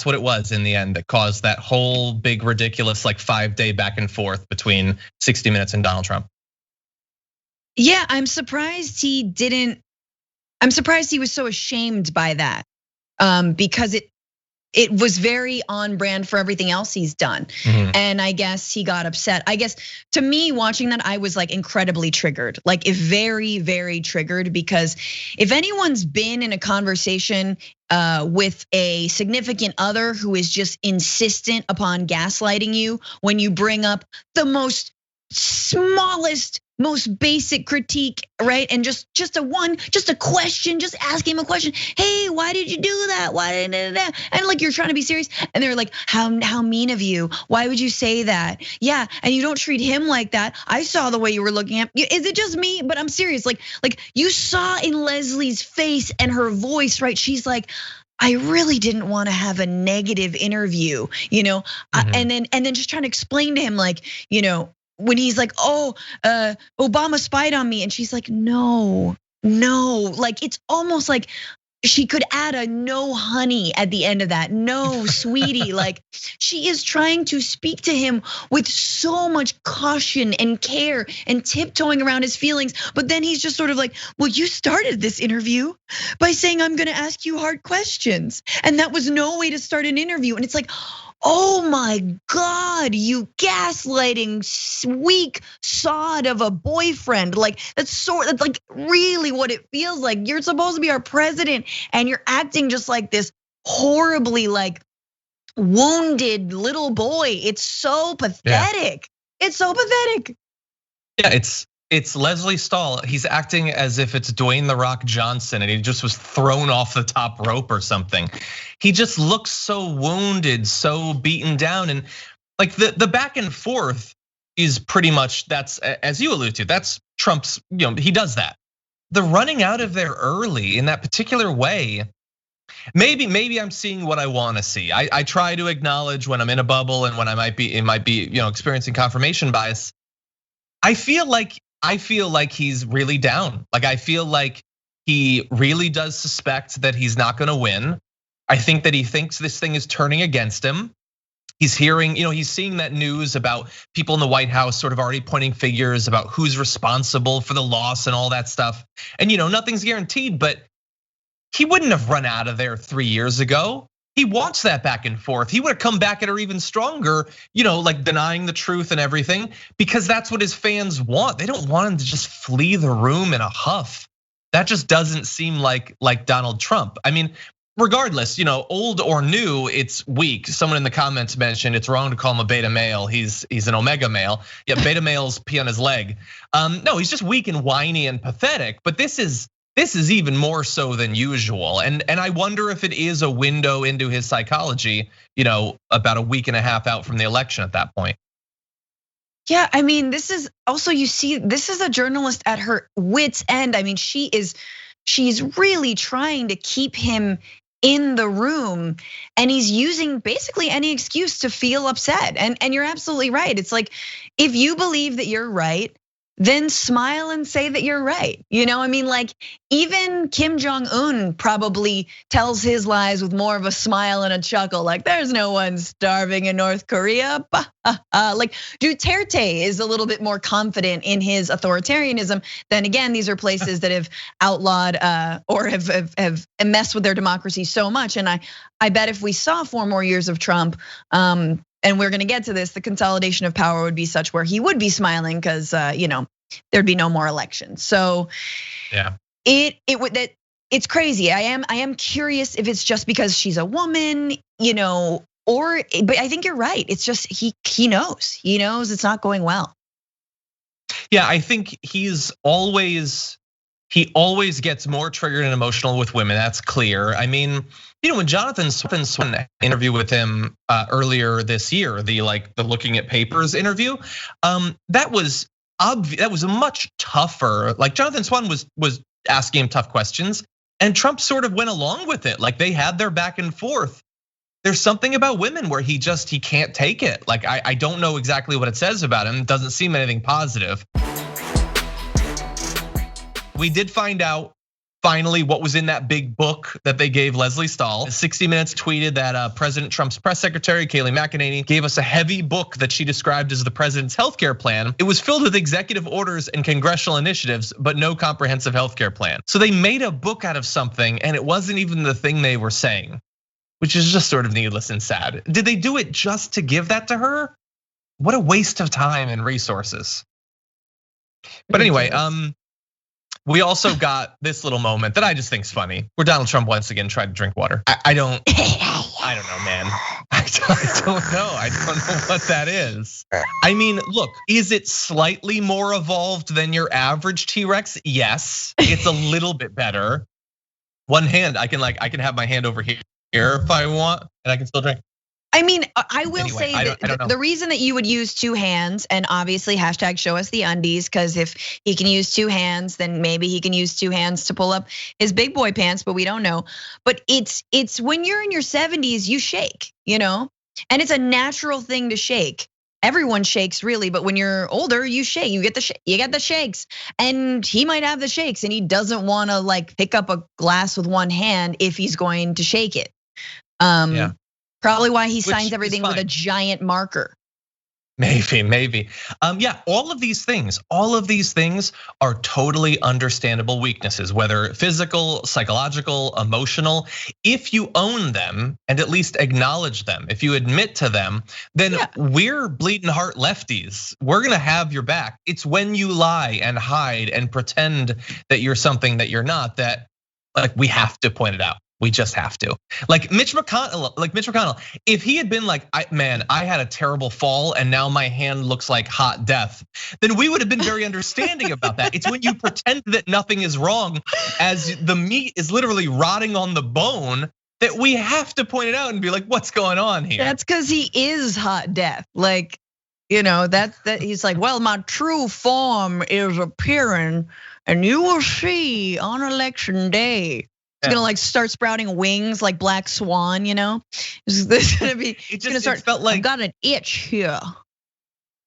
what it was in the end that caused that whole big, ridiculous, like 5-day back and forth between 60 Minutes and Donald Trump. Yeah, I'm surprised he was so ashamed by that, because it was very on brand for everything else he's done. Mm-hmm. And I guess he got upset. I guess to me, watching that, I was like incredibly triggered, like very, very triggered, because if anyone's been in a conversation with a significant other who is just insistent upon gaslighting you when you bring up the most smallest, most basic critique, right? And just a question, just ask him a question. Hey, why did you do that? Why did that? And like, you're trying to be serious. And they're like, how mean of you. Why would you say that? Yeah, and you don't treat him like that. I saw the way you were looking at. Is it just me? But I'm serious. Like you saw in Leslie's face and her voice, right? She's like, I really didn't want to have a negative interview, you know? Mm-hmm. And then just trying to explain to him, like, you know, when he's like, oh, Obama spied on me. And she's like, no. Like, it's almost like she could add a no honey at the end of that. No, sweetie. Like, she is trying to speak to him with so much caution and care and tiptoeing around his feelings. But then he's just sort of like, well, you started this interview by saying I'm gonna ask you hard questions. And that was no way to start an interview. And it's like, oh my God, you gaslighting weak sod of a boyfriend. Like, that's like really what it feels like. You're supposed to be our president and you're acting just like this horribly like wounded little boy. It's so pathetic. Yeah. It's so pathetic. Yeah, it's Leslie Stahl. He's acting as if it's Dwayne "The Rock" Johnson and he just was thrown off the top rope or something. He just looks so wounded, so beaten down. And like the back and forth is pretty much, that's, as you alluded to, that's Trump's, you know, he does that. The running out of there early in that particular way, maybe I'm seeing what I want to see. I try to acknowledge when I'm in a bubble and when I might be experiencing confirmation bias. I feel like he's really down. Like, I feel like he really does suspect that he's not gonna win. I think that he thinks this thing is turning against him. He's hearing, he's seeing that news about people in the White House sort of already pointing figures about who's responsible for the loss and all that stuff. And nothing's guaranteed, but he wouldn't have run out of there 3 years ago. He wants that back and forth. He would have come back at her even stronger, like denying the truth and everything, because that's what his fans want. They don't want him to just flee the room in a huff. That just doesn't seem like Donald Trump. I mean, regardless, old or new, it's weak. Someone in the comments mentioned it's wrong to call him a beta male. He's an omega male. Yeah, beta males pee on his leg. No, he's just weak and whiny and pathetic. But this is even more so than usual. And I wonder if it is a window into his psychology, about a week and a half out from the election at that point. Yeah, I mean, this is also, this is a journalist at her wit's end. I mean, she's really trying to keep him in the room, and he's using basically any excuse to feel upset. And you're absolutely right. It's like, if you believe that you're right, then smile and say that you're right. I mean, like, even Kim Jong-un probably tells his lies with more of a smile and a chuckle, like, there's no one starving in North Korea. Like, Duterte is a little bit more confident in his authoritarianism. Then again, these are places that have outlawed or have messed with their democracy so much. And I bet if we saw 4 more years of Trump, and we're gonna get to this, the consolidation of power would be such where he would be smiling because there'd be no more elections. So yeah, it's crazy. I am curious if it's just because she's a woman, but I think you're right. It's just he knows it's not going well. Yeah, I think he always gets more triggered and emotional with women. That's clear. I mean, when Jonathan Swan interview with him earlier this year, the looking at papers interview, that was a much tougher. Like, Jonathan Swan was asking him tough questions, and Trump sort of went along with it. Like, they had their back and forth. There's something about women where he can't take it. Like, I don't know exactly what it says about him. It doesn't seem anything positive. We did find out finally what was in that big book that they gave Leslie Stahl. 60 Minutes tweeted that President Trump's press secretary, Kayleigh McEnany, gave us a heavy book that she described as the president's healthcare plan. It was filled with executive orders and congressional initiatives, but no comprehensive healthcare plan. So they made a book out of something, and it wasn't even the thing they were saying, which is just sort of needless and sad. Did they do it just to give that to her? What a waste of time and resources. But anyway, we also got this little moment that I just think's funny, where Donald Trump once again tried to drink water. I don't know, man. I don't know. I don't know what that is. I mean, look, is it slightly more evolved than your average T-Rex? Yes, it's a little bit better. One hand, I can have my hand over here if I want, and I can still drink. I mean, I will say that the reason that you would use 2 hands, and obviously hashtag show us the undies, because if he can use 2 hands, then maybe he can use 2 hands to pull up his big boy pants, but we don't know. But it's when you're in your 70s, you shake, and it's a natural thing to shake. Everyone shakes really, but when you're older, you shake. You get the shakes, and he might have the shakes, and he doesn't want to like pick up a glass with one hand if he's going to shake it. Yeah. Probably why he signs everything with a giant marker. Maybe. Yeah, all of these things are totally understandable weaknesses, whether physical, psychological, emotional. If you own them and at least acknowledge them, if you admit to them, then we're bleeding heart lefties. We're gonna have your back. It's when you lie and hide and pretend that you're something that you're not that we have to point it out. We just have to. Like Mitch McConnell, if he had been like, I had a terrible fall and now my hand looks like hot death, then we would have been very understanding about that. It's when you pretend that nothing is wrong as the meat is literally rotting on the bone that we have to point it out and be like, what's going on here? That's because he is hot death. Like, that he's like, well, my true form is appearing and you will see on election day. It's gonna start sprouting wings like Black Swan, It's gonna be. It's gonna start. Felt like I've got an itch here.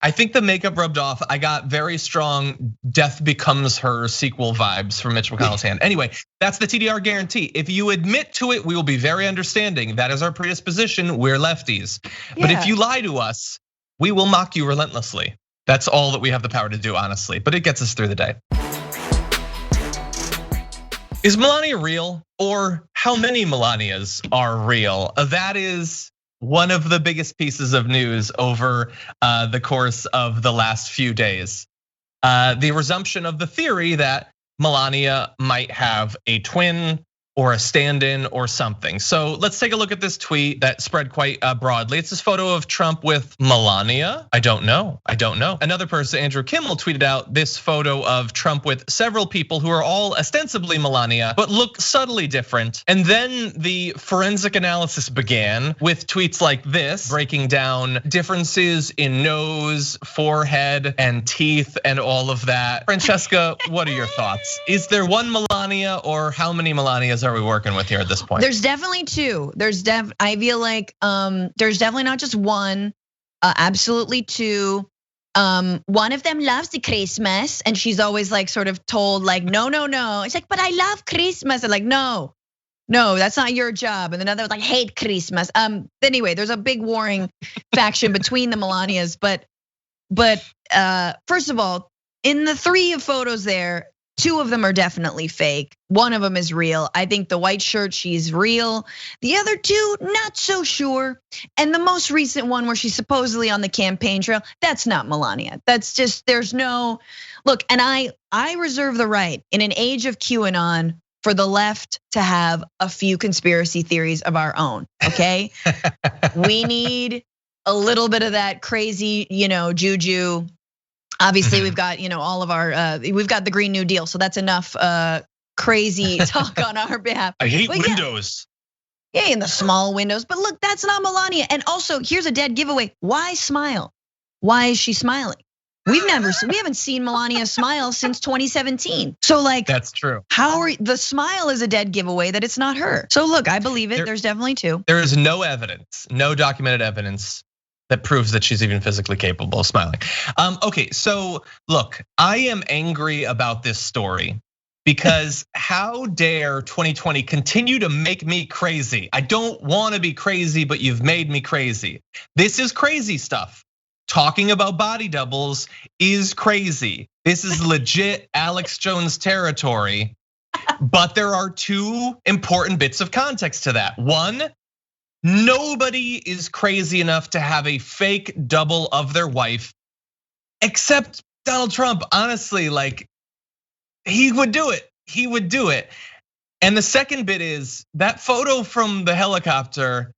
I think the makeup rubbed off. I got very strong Death Becomes Her sequel vibes from Mitch McConnell's hand. Anyway, that's the TDR guarantee. If you admit to it, we will be very understanding. That is our predisposition. We're lefties. But if you lie to us, we will mock you relentlessly. That's all that we have the power to do, honestly. But it gets us through the day. Is Melania real? Or how many Melanias are real? That is one of the biggest pieces of news over the course of the last few days. The resumption of the theory that Melania might have a twin or a stand-in or something. So let's take a look at this tweet that spread quite broadly. It's this photo of Trump with Melania. I don't know. Another person, Andrew Kimmel, tweeted out this photo of Trump with several people who are all ostensibly Melania, but look subtly different. And then the forensic analysis began with tweets like this, breaking down differences in nose, forehead, and teeth, and all of that. Francesca, what are your thoughts? Is there one Melania, or how many Melanias are we working with here at this point? There's definitely two. I feel like there's definitely not just one, absolutely two. One of them loves the Christmas, and she's always like sort of told like, no. It's like, but I love Christmas. And like, no, that's not your job. And another was like, hate Christmas. Anyway, there's a big warring faction between the Melanias. But first of all, in the 3 photos there, 2 of them are definitely fake. 1 of them is real. I think the white shirt, she's real. The other 2, not so sure. And the most recent one where she's supposedly on the campaign trail, that's not Melania. That's just, there's no, look, and I reserve the right in an age of QAnon for the left to have a few conspiracy theories of our own, okay? We need a little bit of that crazy, juju. Obviously, we've got all of our we've got the Green New Deal, so that's enough crazy talk on our behalf. I hate windows. Yeah, in the small windows. But look, that's not Melania. And also, here's a dead giveaway. Why smile? Why is she smiling? We haven't seen Melania smile since 2017. So like, that's true. The smile is a dead giveaway that it's not her. So look, I believe it. There's definitely 2. There is no evidence, no documented evidence that proves that she's even physically capable of smiling. Okay, so look, I am angry about this story because how dare 2020 continue to make me crazy? I don't want to be crazy, but you've made me crazy. This is crazy stuff. Talking about body doubles is crazy. This is legit Alex Jones territory, but there are 2 important bits of context to that. 1, nobody is crazy enough to have a fake double of their wife, except Donald Trump. Honestly, like, he would do it. He would do it. And the second bit is that photo from the helicopter,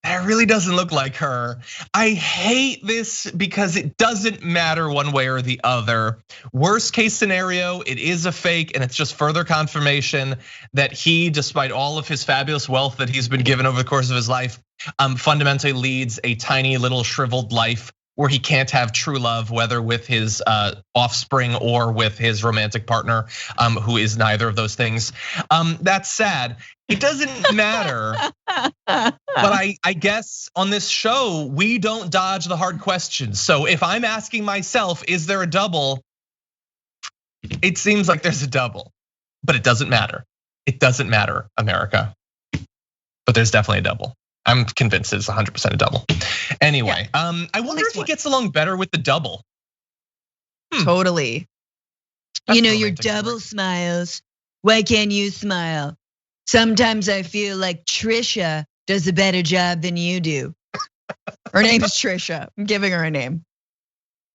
that really doesn't look like her. I hate this because it doesn't matter one way or the other. Worst case scenario, it is a fake, and it's just further confirmation that he, despite all of his fabulous wealth that he's been given over the course of his life, fundamentally leads a tiny little shriveled life where he can't have true love, whether with his offspring or with his romantic partner, who is neither of those things. That's sad. It doesn't matter. But I guess on this show, we don't dodge the hard questions. So if I'm asking myself, is there a double? It seems like there's a double, but it doesn't matter. It doesn't matter, America. But there's definitely a double. I'm convinced it's 100% a double. Anyway, I wonder if he gets along better with the double. Totally. Your double smiles. Why can't you smile? Sometimes I feel like Trisha does a better job than you do. Her name is Trisha. I'm giving her a name.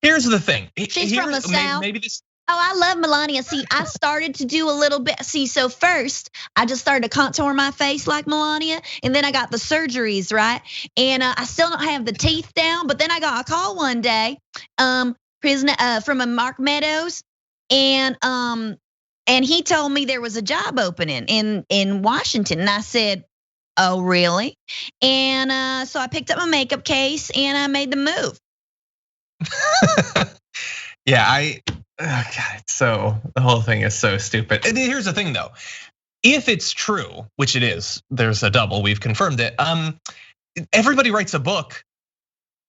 Here's the thing. She's from the South. Maybe this. Oh, I love Melania. See, I started to do a little bit. So first, I just started to contour my face like Melania, and then I got the surgeries, right? And I still don't have the teeth down, but then I got a call one day, from a Mark Meadows, and he told me there was a job opening in Washington, and I said, oh, really? And so I picked up my makeup case and I made the move. Yeah, God, so the whole thing is so stupid. And here's the thing though, if it's true, which it is, there's a double, we've confirmed it. Everybody writes a book.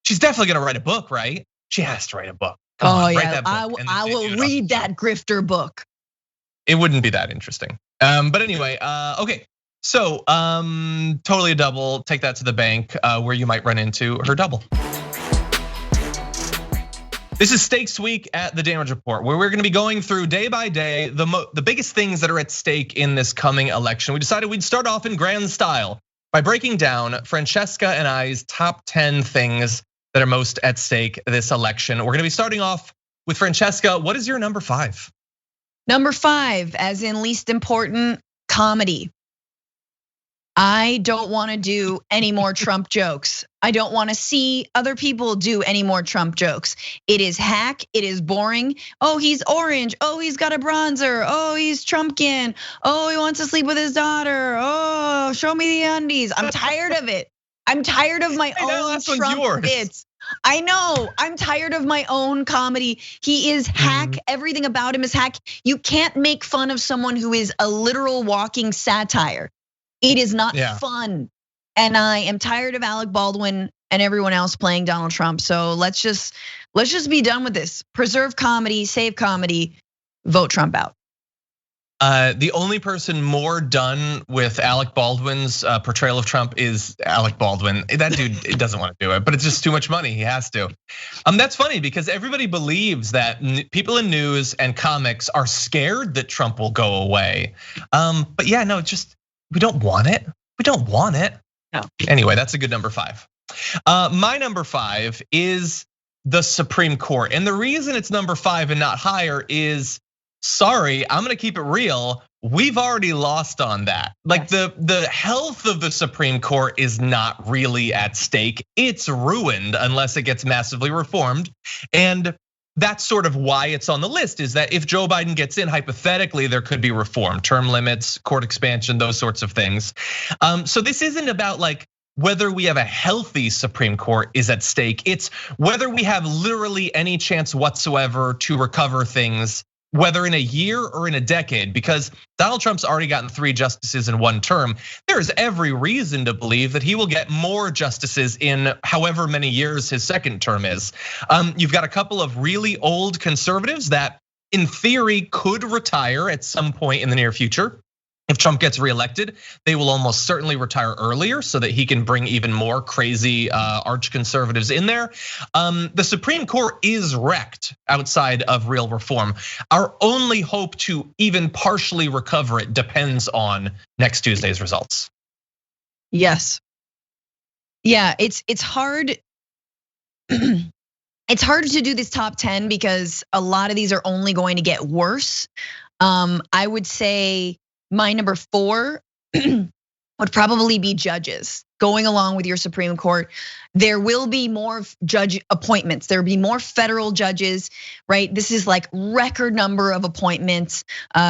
She's definitely gonna write a book, right? She has to write a book. Come on, write that book I will read that grifter book. It wouldn't be that interesting. But anyway, okay. So totally a double. Take that to the bank where you might run into her double. This is Stakes Week at the Damage Report, where we're gonna be going through day by day the biggest things that are at stake in this coming election. We decided we'd start off in grand style by breaking down Francesca and I's top 10 things that are most at stake this election. We're gonna be starting off with Francesca. What is your number 5? Number 5, as in least important, comedy. I don't want to do any more Trump jokes. I don't want to see other people do any more Trump jokes. It is hack, it is boring. Oh, he's orange. Oh, he's got a bronzer. Oh, he's Trumpkin. Oh, he wants to sleep with his daughter. Oh, show me the undies. I'm tired of it. I'm tired of my own Trump bits. I know, I'm tired of my own comedy. He is hack, everything about him is hack. You can't make fun of someone who is a literal walking satire. It is not fun. And I am tired of Alec Baldwin and everyone else playing Donald Trump. So let's just be done with this. Preserve comedy, save comedy, vote Trump out. The only person more done with Alec Baldwin's portrayal of Trump is Alec Baldwin. That dude doesn't want to do it, but it's just too much money. He has to. That's funny because everybody believes that people in news and comics are scared that Trump will go away. But yeah, no, we don't want it. We don't want it. No. Anyway, that's a good number 5. My number 5 is the Supreme Court. And the reason it's number 5 and not higher is, sorry, I'm gonna keep it real. We've already lost on that. Like the health of the Supreme Court is not really at stake. It's ruined unless it gets massively reformed. And that's sort of why it's on the list, is that if Joe Biden gets in, hypothetically, there could be reform, term limits, court expansion, those sorts of things. So this isn't about like whether we have a healthy Supreme Court is at stake. It's whether we have literally any chance whatsoever to recover things, whether in a year or in a decade, because Donald Trump's already gotten 3 justices in 1 term. There is every reason to believe that he will get more justices in however many years his second term is. You've got a couple of really old conservatives that in theory could retire at some point in the near future. If Trump gets reelected, they will almost certainly retire earlier so that he can bring even more crazy arch conservatives in there. The Supreme Court is wrecked outside of real reform. Our only hope to even partially recover it depends on next Tuesday's results. Yes. Yeah, it's hard. It's hard to do this top 10 because a lot of these are only going to get worse. I would say my number 4 would probably be judges. Going along with your Supreme Court, there will be more judge appointments. There will be more federal judges, right? This is like record number of appointments.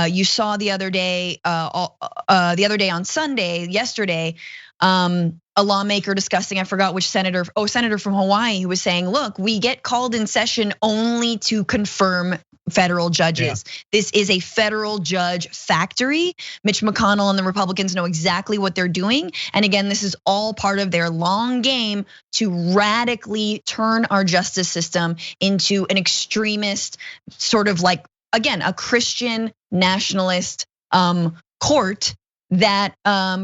You saw the other day on Sunday, yesterday, a lawmaker discussing, I forgot which senator, senator from Hawaii, who was saying, look, we get called in session only to confirm federal judges. Yeah. This is a federal judge factory. Mitch McConnell and the Republicans know exactly what they're doing. And again, this is all part of their long game to radically turn our justice system into an extremist, sort of like, again, a Christian nationalist court that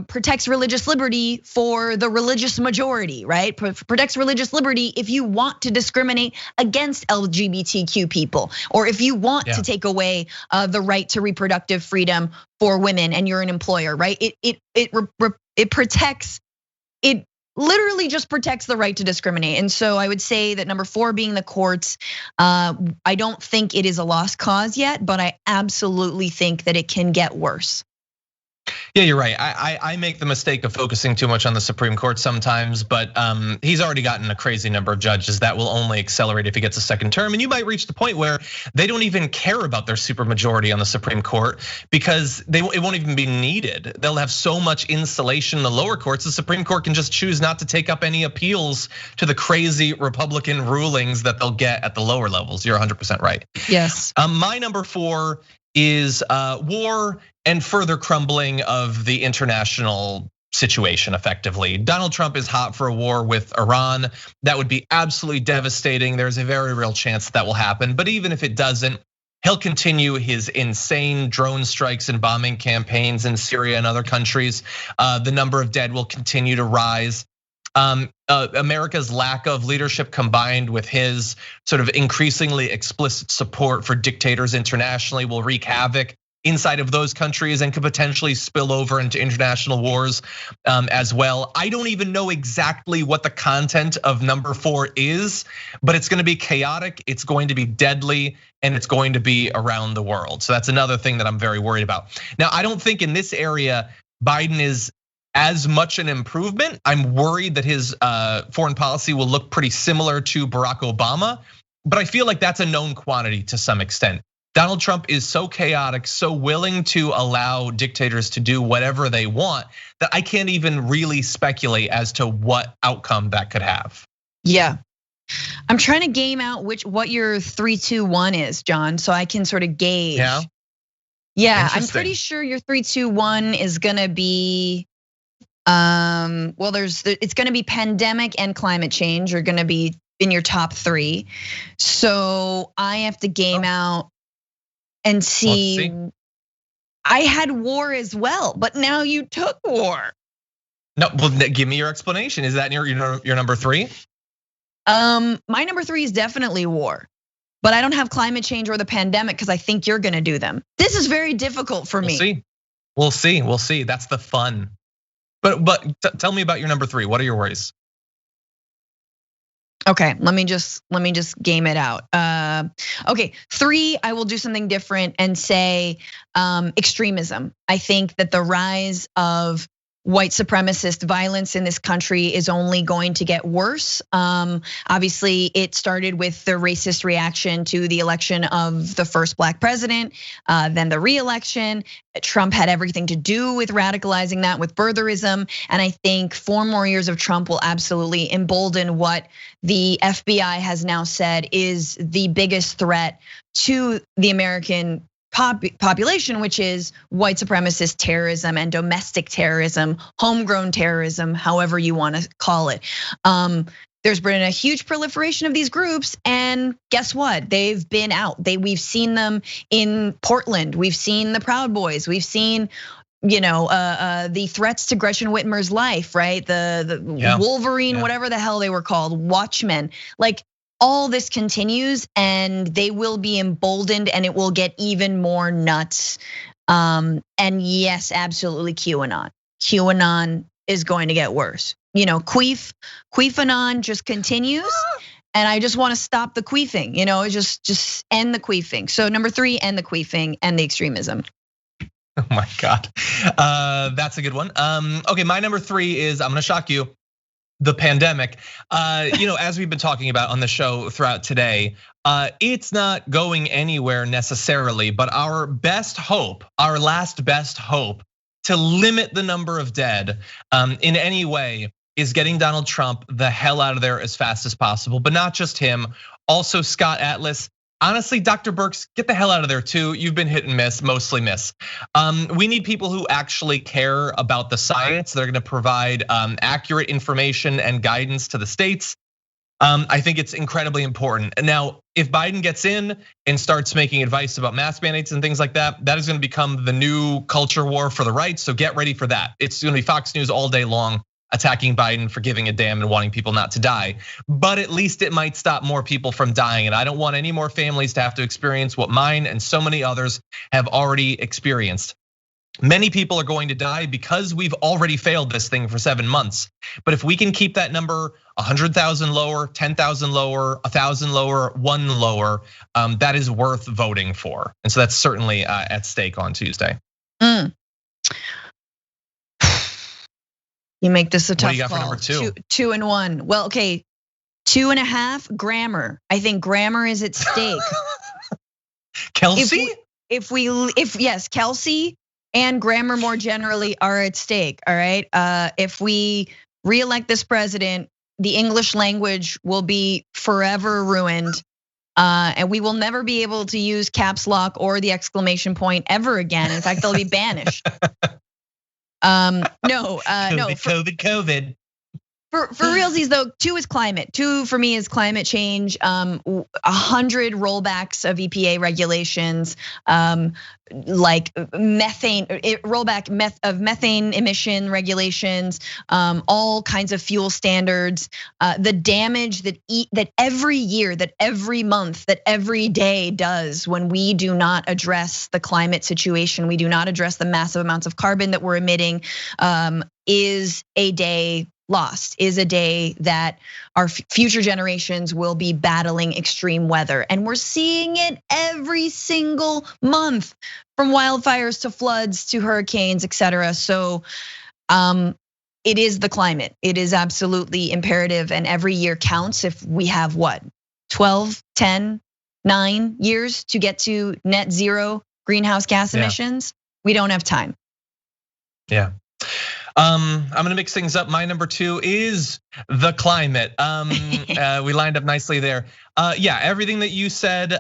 protects religious liberty for the religious majority, right? Protects religious liberty if you want to discriminate against LGBTQ people, or if you want to take away the right to reproductive freedom for women and you're an employer, right? It protects, it literally just protects the right to discriminate. And so I would say that number 4 being the courts, I don't think it is a lost cause yet, but I absolutely think that it can get worse. Yeah, you're right. I make the mistake of focusing too much on the Supreme Court sometimes, but he's already gotten a crazy number of judges that will only accelerate if he gets a second term. And you might reach the point where they don't even care about their supermajority on the Supreme Court because it won't even be needed. They'll have so much insulation in the lower courts, the Supreme Court can just choose not to take up any appeals to the crazy Republican rulings that they'll get at the lower levels. You're 100% right. Yes. My number 4 is war and further crumbling of the international situation effectively. Donald Trump is hot for a war with Iran. That would be absolutely devastating. There's a very real chance that will happen. But even if it doesn't, he'll continue his insane drone strikes and bombing campaigns in Syria and other countries. The number of dead will continue to rise. America's lack of leadership combined with his sort of increasingly explicit support for dictators internationally will wreak havoc inside of those countries and could potentially spill over into international wars as well. I don't even know exactly what the content of number 4 is, but it's gonna be chaotic, it's going to be deadly, and it's going to be around the world. So that's another thing that I'm very worried about. Now, I don't think in this area, Biden is as much an improvement. I'm worried that his foreign policy will look pretty similar to Barack Obama, but I feel like that's a known quantity to some extent. Donald Trump is so chaotic, so willing to allow dictators to do whatever they want that I can't even really speculate as to what outcome that could have. Yeah, I'm trying to game out what your 3, 2, 1 is, John, so I can sort of gauge. Yeah, I'm pretty sure your 3, 2, 1 is gonna be, well, it's gonna be pandemic and climate change are gonna be in your top 3. So I have to game out and see. I had war as well, but now you took war. No, well, give me your explanation. Is that your number 3? My number 3 is definitely war, but I don't have climate change or the pandemic because I think you're gonna do them. This is very difficult for me. We'll see. That's the fun. But tell me about your number 3. What are your worries? Okay, let me just game it out. Okay, 3, I will do something different and say extremism. I think that the rise of white supremacist violence in this country is only going to get worse. Obviously, it started with the racist reaction to the election of the first black president, then the re-election. Trump had everything to do with radicalizing that with birtherism. And I think 4 more years of Trump will absolutely embolden what the FBI has now said is the biggest threat to the American population, which is white supremacist terrorism and domestic terrorism, homegrown terrorism, however you want to call it. There's been a huge proliferation of these groups, and guess what? They've been out. We've seen them in Portland. We've seen the Proud Boys. We've seen, the threats to Gretchen Whitmer's life, right? The Wolverine, whatever the hell they were called, Watchmen. Like, all this continues and they will be emboldened and it will get even more nuts. And yes, absolutely QAnon. QAnon is going to get worse. Queefanon just continues. And I just want to stop the queefing, just end the queefing. So number 3, end the queefing and the extremism. Oh my God, that's a good one. Okay, my number 3 is, I'm gonna shock you. The pandemic, as we've been talking about on the show throughout today, it's not going anywhere necessarily, but our last best hope to limit the number of dead in any way is getting Donald Trump the hell out of there as fast as possible, but not just him, also Scott Atlas. Honestly, Dr. Birx, get the hell out of there too. You've been hit and miss, mostly miss. We need people who actually care about the science. They're gonna provide accurate information and guidance to the states. I think it's incredibly important. Now, if Biden gets in and starts making advice about mask mandates and things like that, that is gonna become the new culture war for the right, so get ready for that. It's gonna be Fox News all day long, attacking Biden for giving a damn and wanting people not to die. But at least it might stop more people from dying. And I don't want any more families to have to experience what mine and so many others have already experienced. Many people are going to die because we've already failed this thing for 7 months. But if we can keep that number 100,000 lower, 10,000 lower, 1,000 lower, 1 lower, that is worth voting for. And so that's certainly at stake on Tuesday. You make this a tough call. What do you got for number 2? 2 and 1. Well, okay, 2.5 grammar. I think grammar is at stake. Kelsey? If yes, Kelsey and grammar more generally are at stake. All right. If we reelect this president, the English language will be forever ruined. And we will never be able to use caps lock or the exclamation point ever again. In fact, they'll be banished. No. COVID. For realsies though, 2 is climate. 2 for me is climate change. 100 rollbacks of EPA regulations, like rollback of methane emission regulations, all kinds of fuel standards. The damage that every year, that every month, that every day does when we do not address the climate situation, we do not address the massive amounts of carbon that we're emitting, is a day lost, is a day that our future generations will be battling extreme weather. And we're seeing it every single month, from wildfires to floods to hurricanes, etc. So it is the climate. It is absolutely imperative, and every year counts. If we have 12, 10, 9 years to get to net zero greenhouse gas emissions, we don't have time. Yeah. I'm gonna mix things up. My number 2 is the climate. We lined up nicely there. Yeah, everything that you said.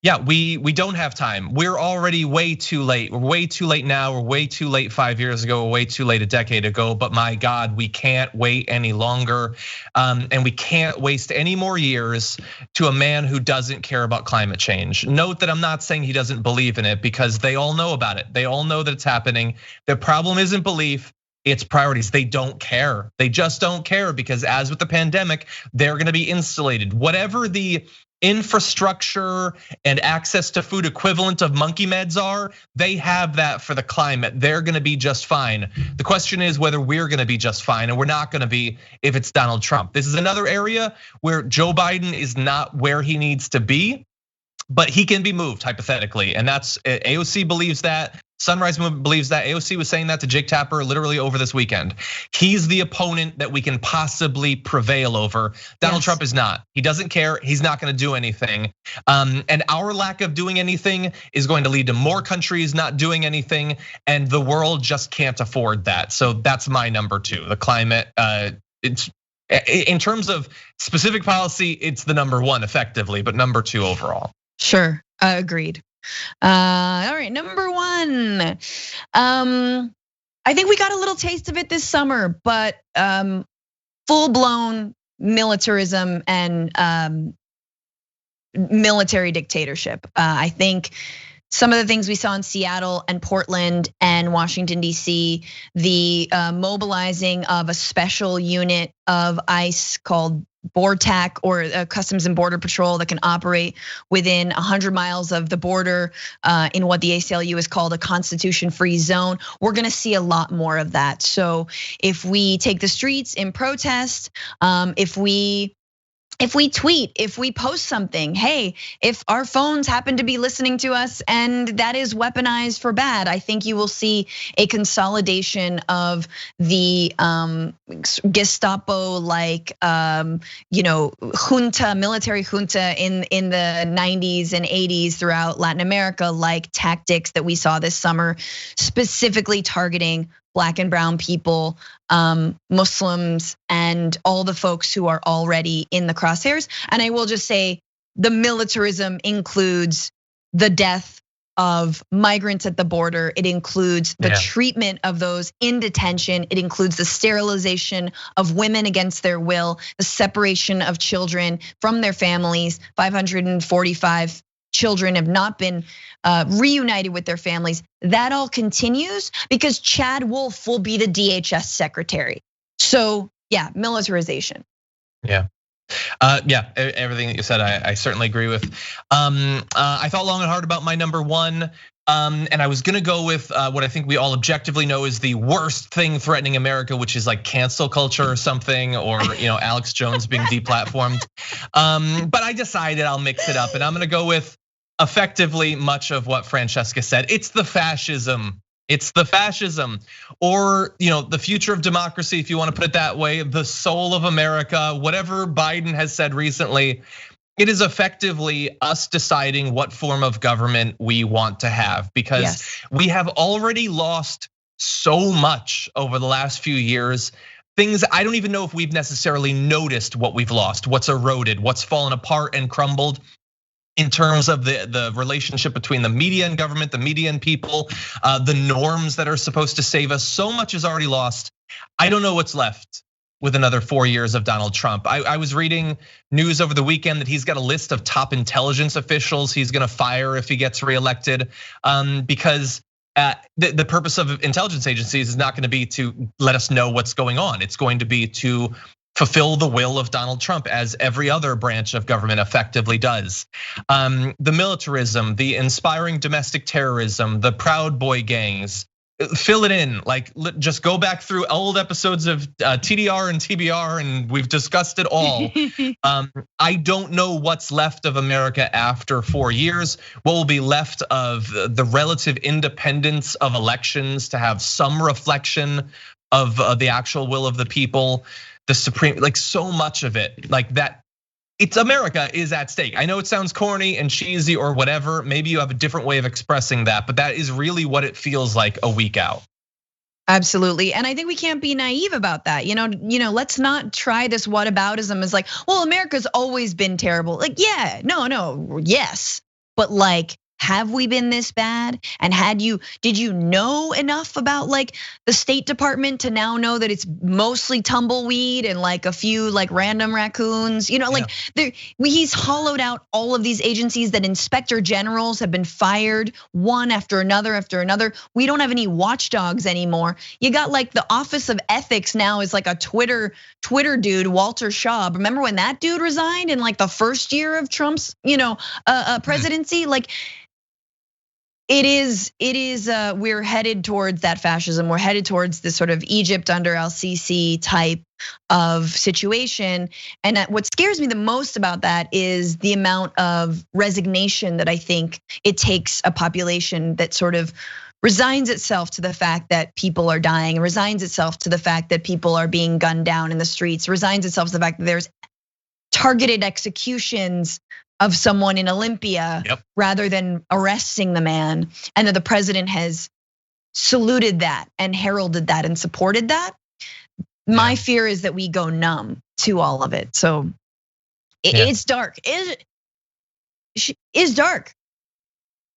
Yeah, we don't have time. We're already way too late. We're way too late now. We're way too late 5 years ago. We're way too late a decade ago. But my God, we can't wait any longer, and we can't waste any more years to a man who doesn't care about climate change. Note that I'm not saying he doesn't believe in it, because they all know about it. They all know that it's happening. The problem isn't belief. It's priorities. They don't care. They just don't care, because as with the pandemic, they're gonna be insulated. Whatever the infrastructure and access to food equivalent of monkey meds are, they have that for the climate. They're gonna be just fine. The question is whether we're gonna be just fine, and we're not gonna be if it's Donald Trump. This is another area where Joe Biden is not where he needs to be, but he can be moved hypothetically. And that's, AOC believes that. Sunrise Movement believes that. AOC was saying that to Jake Tapper literally over this weekend. He's the opponent that we can possibly prevail over. Donald Trump is not. He doesn't care. He's not gonna do anything. And our lack of doing anything is going to lead to more countries not doing anything, and the world just can't afford that. So that's my number 2, the climate. It's in terms of specific policy, it's the number 1 effectively, but number 2 overall. Sure, agreed. All right, number 1. I think we got a little taste of it this summer, but full-blown militarism and military dictatorship. I think some of the things we saw in Seattle and Portland and Washington, D.C., the mobilizing of a special unit of ICE called BORTAC, or Customs and Border Patrol, that can operate within 100 miles of the border in what the ACLU is called a constitution-free zone. We're gonna see a lot more of that. So if we take the streets in protest, if we tweet, if we post something, hey, if our phones happen to be listening to us and that is weaponized for bad, I think you will see a consolidation of the Gestapo-like, junta, military junta in the 90s and 80s throughout Latin America, like tactics that we saw this summer, specifically targeting Black and brown people, Muslims, and all the folks who are already in the crosshairs. And I will just say the militarism includes the death of migrants at the border. It includes the treatment of those in detention. It includes the sterilization of women against their will, the separation of children from their families. 545 children have not been reunited with their families. That all continues because Chad Wolf will be the DHS secretary. So yeah, militarization. Yeah. Everything that you said, I certainly agree with. I thought long and hard about my number 1. And I was gonna go with what I think we all objectively know is the worst thing threatening America, which is like cancel culture or something, or Alex Jones being deplatformed. But I decided I'll mix it up, and I'm gonna go with effectively much of what Francesca said. It's the fascism. It's the fascism, or the future of democracy, if you want to put it that way, the soul of America, whatever Biden has said recently. It is effectively us deciding what form of government we want to have, because we have already lost so much over the last few years. Things I don't even know if we've necessarily noticed what we've lost, what's eroded, what's fallen apart and crumbled. in terms of the relationship between the media and government, the media and people, the norms that are supposed to save us. So much is already lost. I don't know what's left with another 4 years of Donald Trump. I was reading news over the weekend that he's got a list of top intelligence officials he's gonna fire if he gets reelected, because the purpose of intelligence agencies is not gonna be to let us know what's going on. It's going to be to fulfill the will of Donald Trump, as every other branch of government effectively does. The militarism, the inspiring domestic terrorism, the Proud Boy gangs, fill it in. Like, just go back through old episodes of TDR and TBR, and we've discussed it all. I don't know what's left of America after 4 years. What will be left of the relative independence of elections to have some reflection of the actual will of the people. The Supreme, like so much of it, like that, it's America is at stake. I know it sounds corny and cheesy or whatever. Maybe you have a different way of expressing that, but that is really what it feels like a week out. Absolutely, and I think we can't be naive about that. Let's not try this whataboutism as like, well, America's always been terrible. Like, yeah, no, yes, but like, have we been this bad? And did you know enough about like the State Department to now know that it's mostly tumbleweed and like a few like random raccoons? He's hollowed out all of these agencies. That inspector generals have been fired one after another after another. We don't have any watchdogs anymore. You got like the Office of Ethics now is like a Twitter dude, Walter Shaw. Remember when that dude resigned in like the first year of Trump's presidency? Like, it is. We're headed towards that fascism. We're headed towards this sort of Egypt under al-Sisi type of situation. And what scares me the most about that is the amount of resignation that I think it takes a population that sort of resigns itself to the fact that people are dying, resigns itself to the fact that people are being gunned down in the streets, resigns itself to the fact that there's targeted executions of someone in Olympia, rather than arresting the man, and that the president has saluted that and heralded that and supported that. My fear is that we go numb to all of it. So it's dark. It is dark.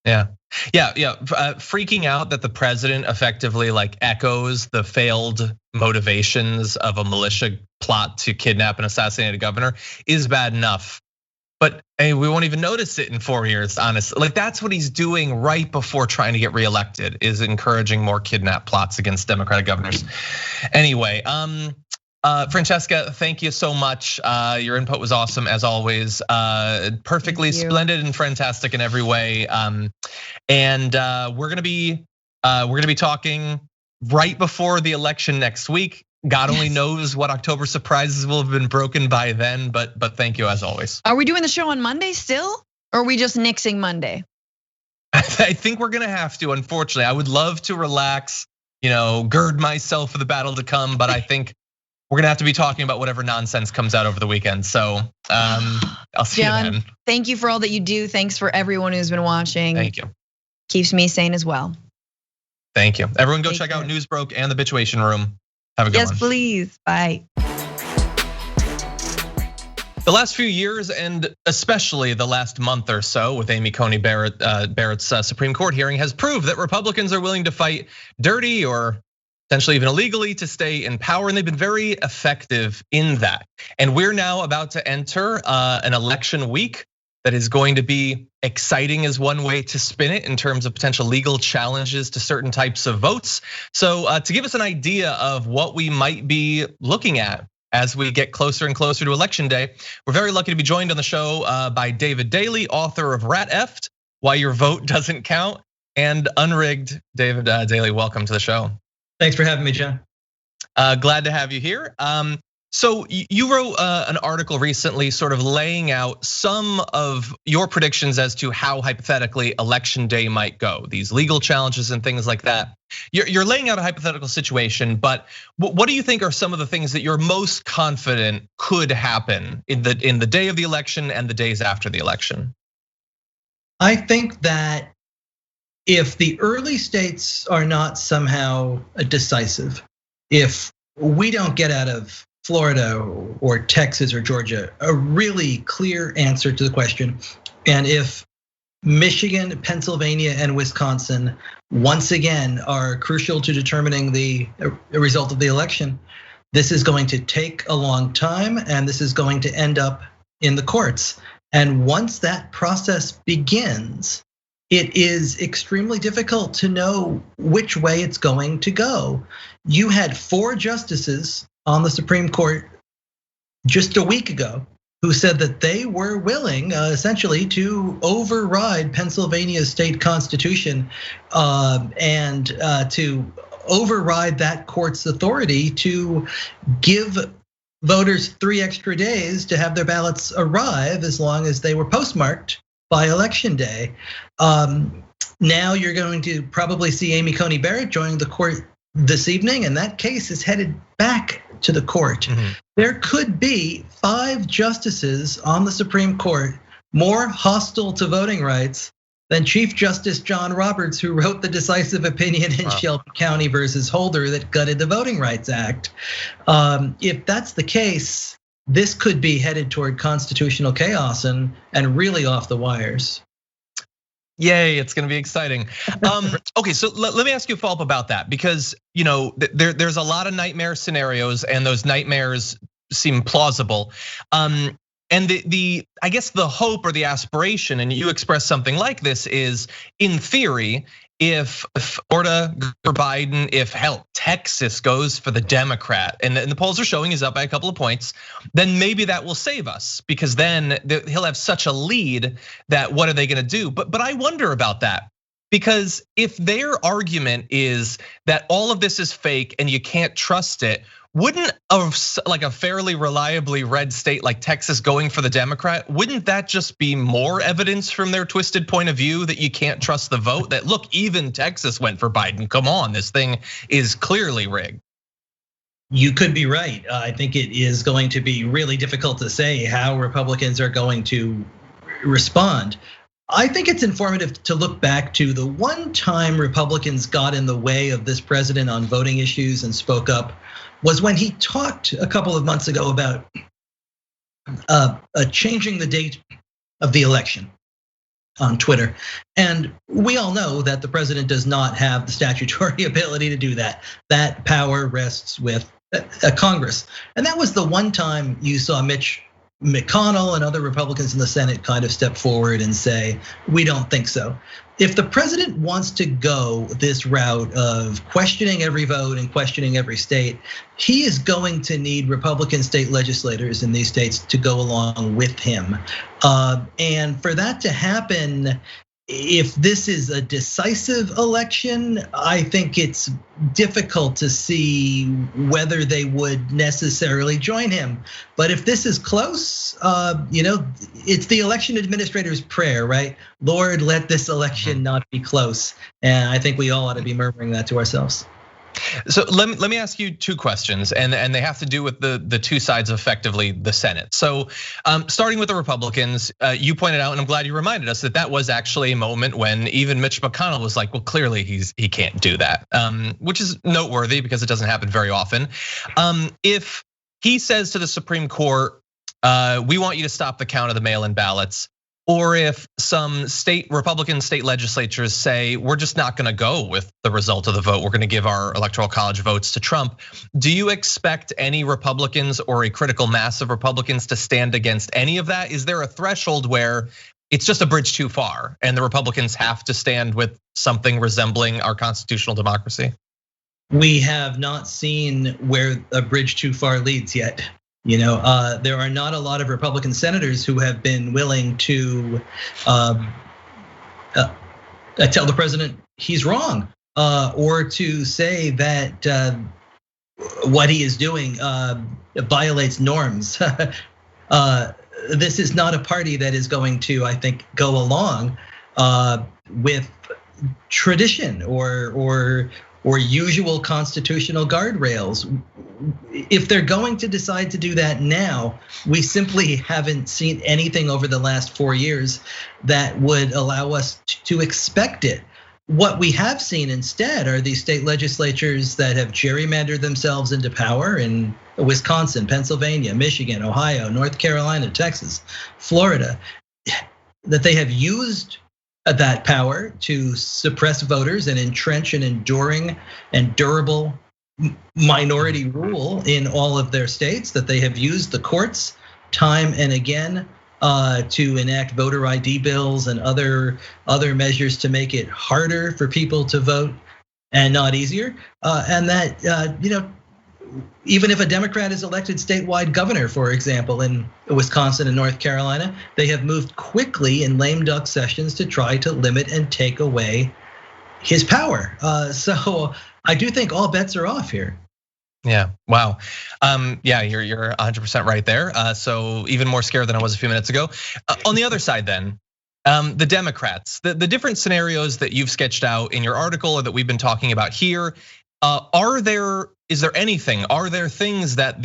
Yeah. Freaking out that the president effectively like echoes the failed motivations of a militia plot to kidnap and assassinate a governor is bad enough. But we won't even notice it in 4 years, honestly. Like, that's what he's doing right before trying to get reelected, is encouraging more kidnap plots against Democratic governors. Anyway, Francesca, thank you so much. Your input was awesome as always. Perfectly splendid and fantastic in every way. And we're gonna be talking right before the election next week. God only knows what October surprises will have been broken by then, but thank you as always. Are we doing the show on Monday still, or are we just nixing Monday? I think we're gonna have to, unfortunately. I would love to relax, gird myself for the battle to come, but I think we're gonna have to be talking about whatever nonsense comes out over the weekend. So I'll see you then. Thank you for all that you do. Thanks for everyone who's been watching. Thank you. Keeps me sane as well. Thank you. Everyone go check out News Broke and the Bitchuation Room. Have a good one. Yes, please. Bye. The last few years, and especially the last month or so with Amy Coney Barrett's Supreme Court hearing, has proved that Republicans are willing to fight dirty or potentially even illegally to stay in power, and they've been very effective in that. And we're now about to enter an election week that is going to be exciting, is one way to spin it, in terms of potential legal challenges to certain types of votes. So to give us an idea of what we might be looking at as we get closer and closer to election day, we're very lucky to be joined on the show by David Daley, author of Rat Effed, Why Your Vote Doesn't Count, and Unrigged. David Daley, welcome to the show. Thanks for having me, John. Glad to have you here. So you wrote an article recently sort of laying out some of your predictions as to how hypothetically election day might go, these legal challenges and things like that. You're laying out a hypothetical situation, but what do you think are some of the things that you're most confident could happen in the day of the election and the days after the election? I think that if the early states are not somehow decisive, if we don't get out of Florida or Texas or Georgia a really clear answer to the question, And if Michigan, Pennsylvania, and Wisconsin once again are crucial to determining the result of the election, this is going to take a long time, and this is going to end up in the courts. And once that process begins, it is extremely difficult to know which way it's going to go. You had 4 justices on the Supreme Court just a week ago who said that they were willing, essentially, to override Pennsylvania's state constitution and to override that court's authority to give voters 3 extra days to have their ballots arrive as long as they were postmarked by election day. Now you're going to probably see Amy Coney Barrett joining the court this evening, and that case is headed back to the court. There could be 5 justices on the Supreme Court more hostile to voting rights than Chief Justice John Roberts, who wrote the decisive opinion in Shelby County versus Holder that gutted the Voting Rights Act. If that's the case, this could be headed toward constitutional chaos and really off the wires. Yay, it's gonna be exciting. Okay, so let me ask you a follow-up about that, because there's a lot of nightmare scenarios, and those nightmares seem plausible. And I guess the hope or the aspiration, and you express something like this, is in theory, if Florida for Biden, if hell, Texas goes for the Democrat, and the polls are showing he's up by a couple of points, then maybe that will save us, because then he'll have such a lead that what are they gonna do? But I wonder about that, because if their argument is that all of this is fake and you can't trust it, wouldn't a fairly reliably red state like Texas going for the Democrat, wouldn't that just be more evidence from their twisted point of view that you can't trust the vote? That look, even Texas went for Biden. Come on, this thing is clearly rigged. You could be right. I think it is going to be really difficult to say how Republicans are going to respond. I think it's informative to look back to the one time Republicans got in the way of this president on voting issues and spoke up was when he talked a couple of months ago about changing the date of the election on Twitter. And we all know that the president does not have the statutory ability to do that. That power rests with Congress. And that was the one time you saw Mitch McConnell and other Republicans in the Senate kind of step forward and say, we don't think so. If the president wants to go this route of questioning every vote and questioning every state, he is going to need Republican state legislators in these states to go along with him. And for that to happen, if this is a decisive election, I think it's difficult to see whether they would necessarily join him. But if this is close, it's the election administrator's prayer, right? Lord, let this election not be close. And I think we all ought to be murmuring that to ourselves. So let me ask you 2 questions, and they have to do with the 2 sides of effectively the Senate. So starting with the Republicans, you pointed out, and I'm glad you reminded us that was actually a moment when even Mitch McConnell was like, well, clearly he can't do that, which is noteworthy because it doesn't happen very often. If he says to the Supreme Court, we want you to stop the count of the mail-in ballots, or if some Republican state legislatures say, we're just not gonna go with the result of the vote, we're gonna give our electoral college votes to Trump, do you expect any Republicans or a critical mass of Republicans to stand against any of that? Is there a threshold where it's just a bridge too far and the Republicans have to stand with something resembling our constitutional democracy? We have not seen where a bridge too far leads yet. There are not a lot of Republican senators who have been willing to tell the president he's wrong, or to say that what he is doing violates norms. This is not a party that is going to, I think, go along with tradition or usual constitutional guardrails. If they're going to decide to do that now, we simply haven't seen anything over the last 4 years that would allow us to expect it. What we have seen instead are these state legislatures that have gerrymandered themselves into power in Wisconsin, Pennsylvania, Michigan, Ohio, North Carolina, Texas, Florida. that they have used that power to suppress voters and entrench an enduring and durable minority rule in all of their states, that they have used the courts time and again to enact voter ID bills and other measures to make it harder for people to vote and not easier. And that, even if a Democrat is elected statewide governor, for example, in Wisconsin and North Carolina, they have moved quickly in lame duck sessions to try to limit and take away his power. So I do think all bets are off here. Yeah, wow. Yeah, you're 100% right there. So even more scared than I was a few minutes ago. On the other side then, the Democrats, the different scenarios that you've sketched out in your article or that we've been talking about here, is there anything, are there things that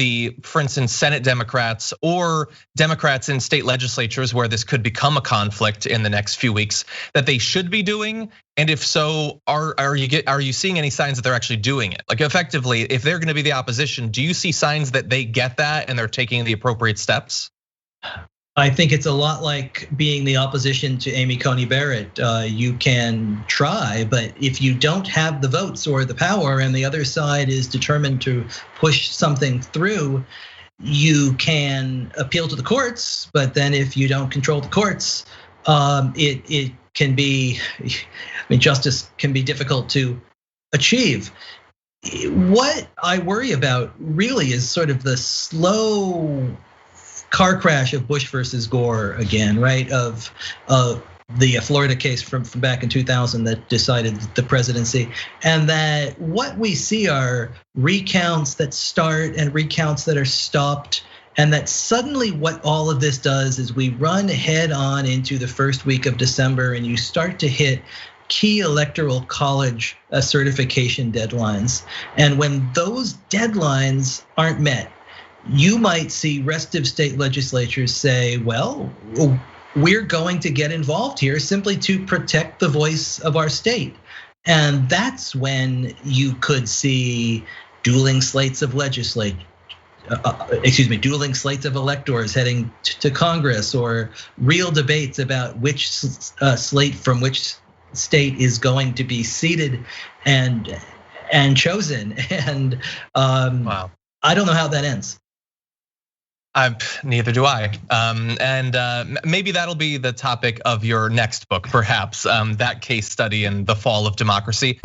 for instance, Senate Democrats or Democrats in state legislatures where this could become a conflict in the next few weeks that they should be doing? And if so, are you seeing any signs that they're actually doing it? Like effectively, if they're gonna be the opposition, do you see signs that they get that and they're taking the appropriate steps? I think it's a lot like being the opposition to Amy Coney Barrett. You can try, but if you don't have the votes or the power and the other side is determined to push something through, you can appeal to the courts, but then if you don't control the courts, it can be, justice can be difficult to achieve. What I worry about really is sort of the slow car crash of Bush versus Gore again, right? Of the Florida case from back in 2000 that decided the presidency, and that what we see are recounts that start and recounts that are stopped, and that suddenly what all of this does is we run head on into the first week of December, and you start to hit key electoral college certification deadlines, and when those deadlines aren't met, you might see restive state legislatures say, well, we're going to get involved here simply to protect the voice of our state. And that's when you could see dueling slates of dueling slates of electors heading to Congress, or real debates about which slate from which state is going to be seated and chosen. And wow. I don't know how that ends. Neither do I. And maybe that'll be the topic of your next book, perhaps, that case study in the fall of democracy.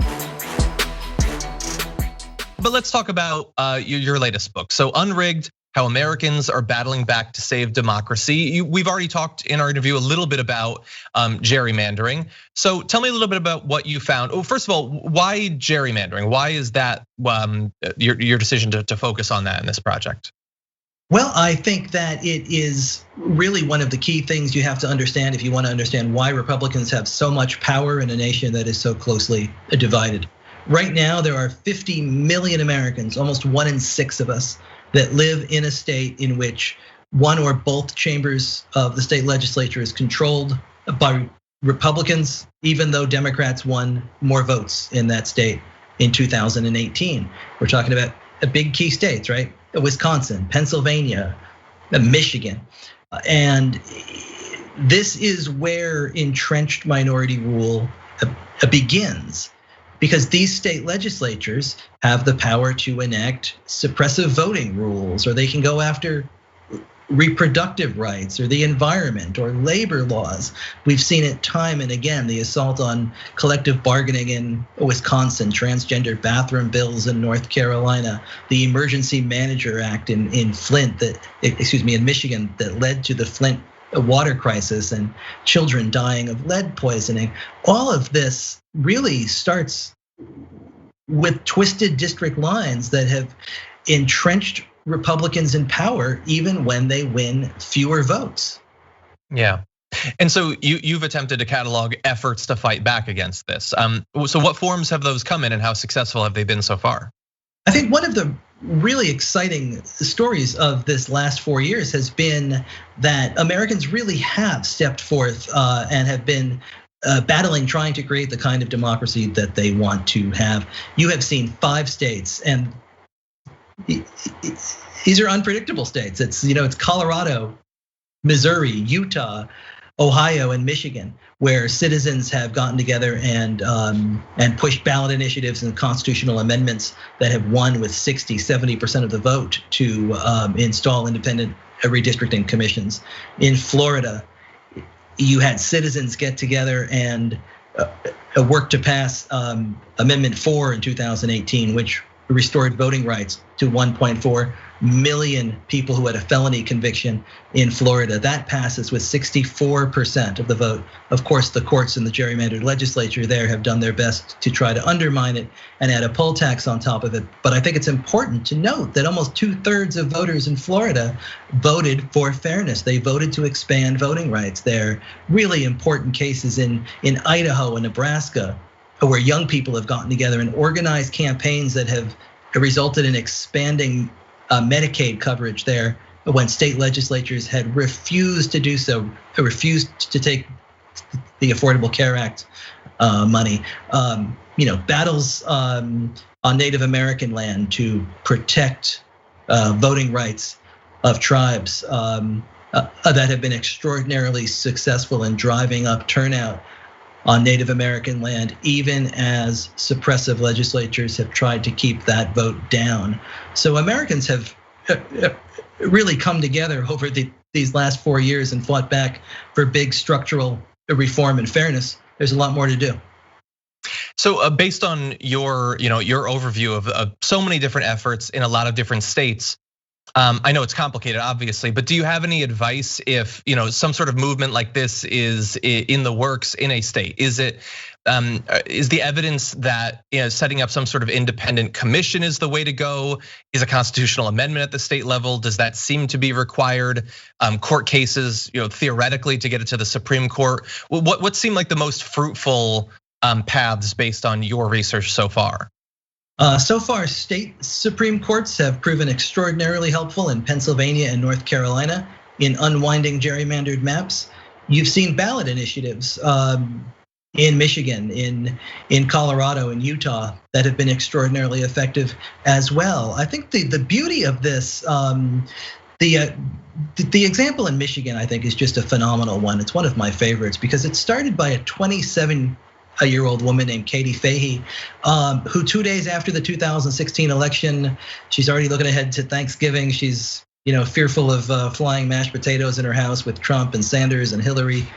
But let's talk about your latest book. So Unrigged, How Americans Are Battling Back to Save Democracy. We've already talked in our interview a little bit about gerrymandering. So tell me a little bit about what you found. Oh, first of all, why gerrymandering? Why is that your decision to focus on that in this project? Well, I think that it is really one of the key things you have to understand if you want to understand why Republicans have so much power in a nation that is so closely divided. Right now, there are 50 million Americans, almost 1 in 6 of us, that live in a state in which one or both chambers of the state legislature is controlled by Republicans, even though Democrats won more votes in that state in 2018. We're talking about big key states, right? Wisconsin, Pennsylvania, Michigan. And this is where entrenched minority rule begins, because these state legislatures have the power to enact suppressive voting rules, or they can go after reproductive rights or the environment or labor laws. We've seen it time and again, the assault on collective bargaining in Wisconsin, transgender bathroom bills in North Carolina, the Emergency Manager Act in Michigan that led to the Flint water crisis and children dying of lead poisoning. All of this really starts with twisted district lines that have entrenched Republicans in power even when they win fewer votes. Yeah. And so you've attempted to catalog efforts to fight back against this. So what forms have those come in and how successful have they been so far? I think one of the really exciting stories of this last 4 years has been that Americans really have stepped forth and have been battling, trying to create the kind of democracy that they want to have. You have seen 5 states, and these are unpredictable states. It's Colorado, Missouri, Utah, Ohio and Michigan, where citizens have gotten together and pushed ballot initiatives and constitutional amendments that have won with 60-70% of the vote to install independent redistricting commissions. In Florida, you had citizens get together and work to pass Amendment 4 in 2018, which restored voting rights to 1.4 million people who had a felony conviction in Florida. That passes with 64% of the vote. Of course, the courts and the gerrymandered legislature there have done their best to try to undermine it and add a poll tax on top of it. But I think it's important to note that almost 2/3 of voters in Florida voted for fairness. They voted to expand voting rights. There are really important cases in Idaho and Nebraska where young people have gotten together and organized campaigns that have resulted in expanding Medicaid coverage there when state legislatures had refused to do so, refused to take the Affordable Care Act money. Battles on Native American land to protect voting rights of tribes that have been extraordinarily successful in driving up turnout on Native American land, even as suppressive legislatures have tried to keep that vote down. So Americans have really come together over these last 4 years and fought back for big structural reform and fairness. There's a lot more to do. So based on your overview of so many different efforts in a lot of different states, I know it's complicated, obviously, but do you have any advice if some sort of movement like this is in the works in a state? Is the evidence that setting up some sort of independent commission is the way to go? Is a constitutional amendment at the state level? Does that seem to be required? Court cases, theoretically, to get it to the Supreme Court. What seem like the most fruitful paths based on your research so far? So far, state Supreme Courts have proven extraordinarily helpful in Pennsylvania and North Carolina in unwinding gerrymandered maps. You've seen ballot initiatives in Michigan, in Colorado, in Utah that have been extraordinarily effective as well. I think the beauty of this, the example in Michigan, I think, is just a phenomenal one. It's one of my favorites because it started by a 27-year-old woman named Katie Fahey, who 2 days after the 2016 election, she's already looking ahead to Thanksgiving. She's fearful of flying mashed potatoes in her house with Trump and Sanders and Hillary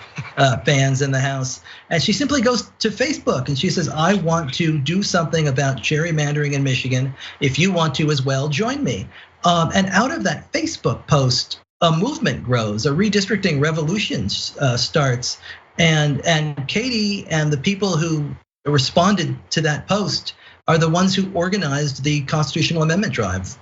fans in the house. And she simply goes to Facebook and she says, I want to do something about gerrymandering in Michigan. If you want to as well, join me. And out of that Facebook post, a movement grows, a redistricting revolution starts. And Katie and the people who responded to that post are the ones who organized the constitutional amendment drive.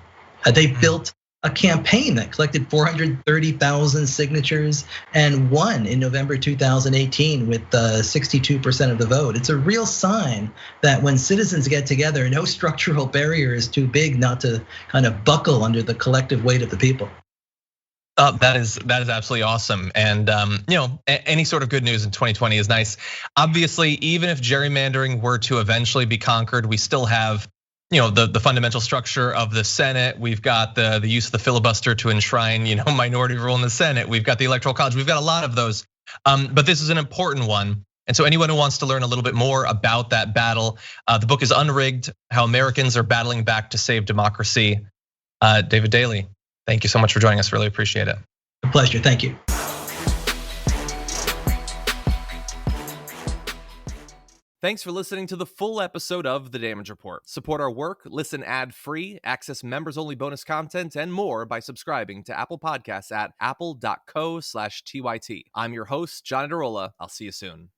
They built a campaign that collected 430,000 signatures and won in November 2018 with 62% of the vote. It's a real sign that when citizens get together, no structural barrier is too big not to kind of buckle under the collective weight of the people. That is absolutely awesome, and any sort of good news in 2020 is nice. Obviously, even if gerrymandering were to eventually be conquered, we still have the fundamental structure of the Senate. We've got the use of the filibuster to enshrine minority rule in the Senate. We've got the Electoral College. We've got a lot of those, but this is an important one. And so anyone who wants to learn a little bit more about that battle, the book is Unrigged: How Americans Are Battling Back to Save Democracy. David Daley, thank you so much for joining us. Really appreciate it. A pleasure. Thank you. Thanks for listening to the full episode of The Damage Report. Support our work, listen ad-free, access members-only bonus content, and more by subscribing to Apple Podcasts at apple.co/TYT. I'm your host, John Adarola. I'll see you soon.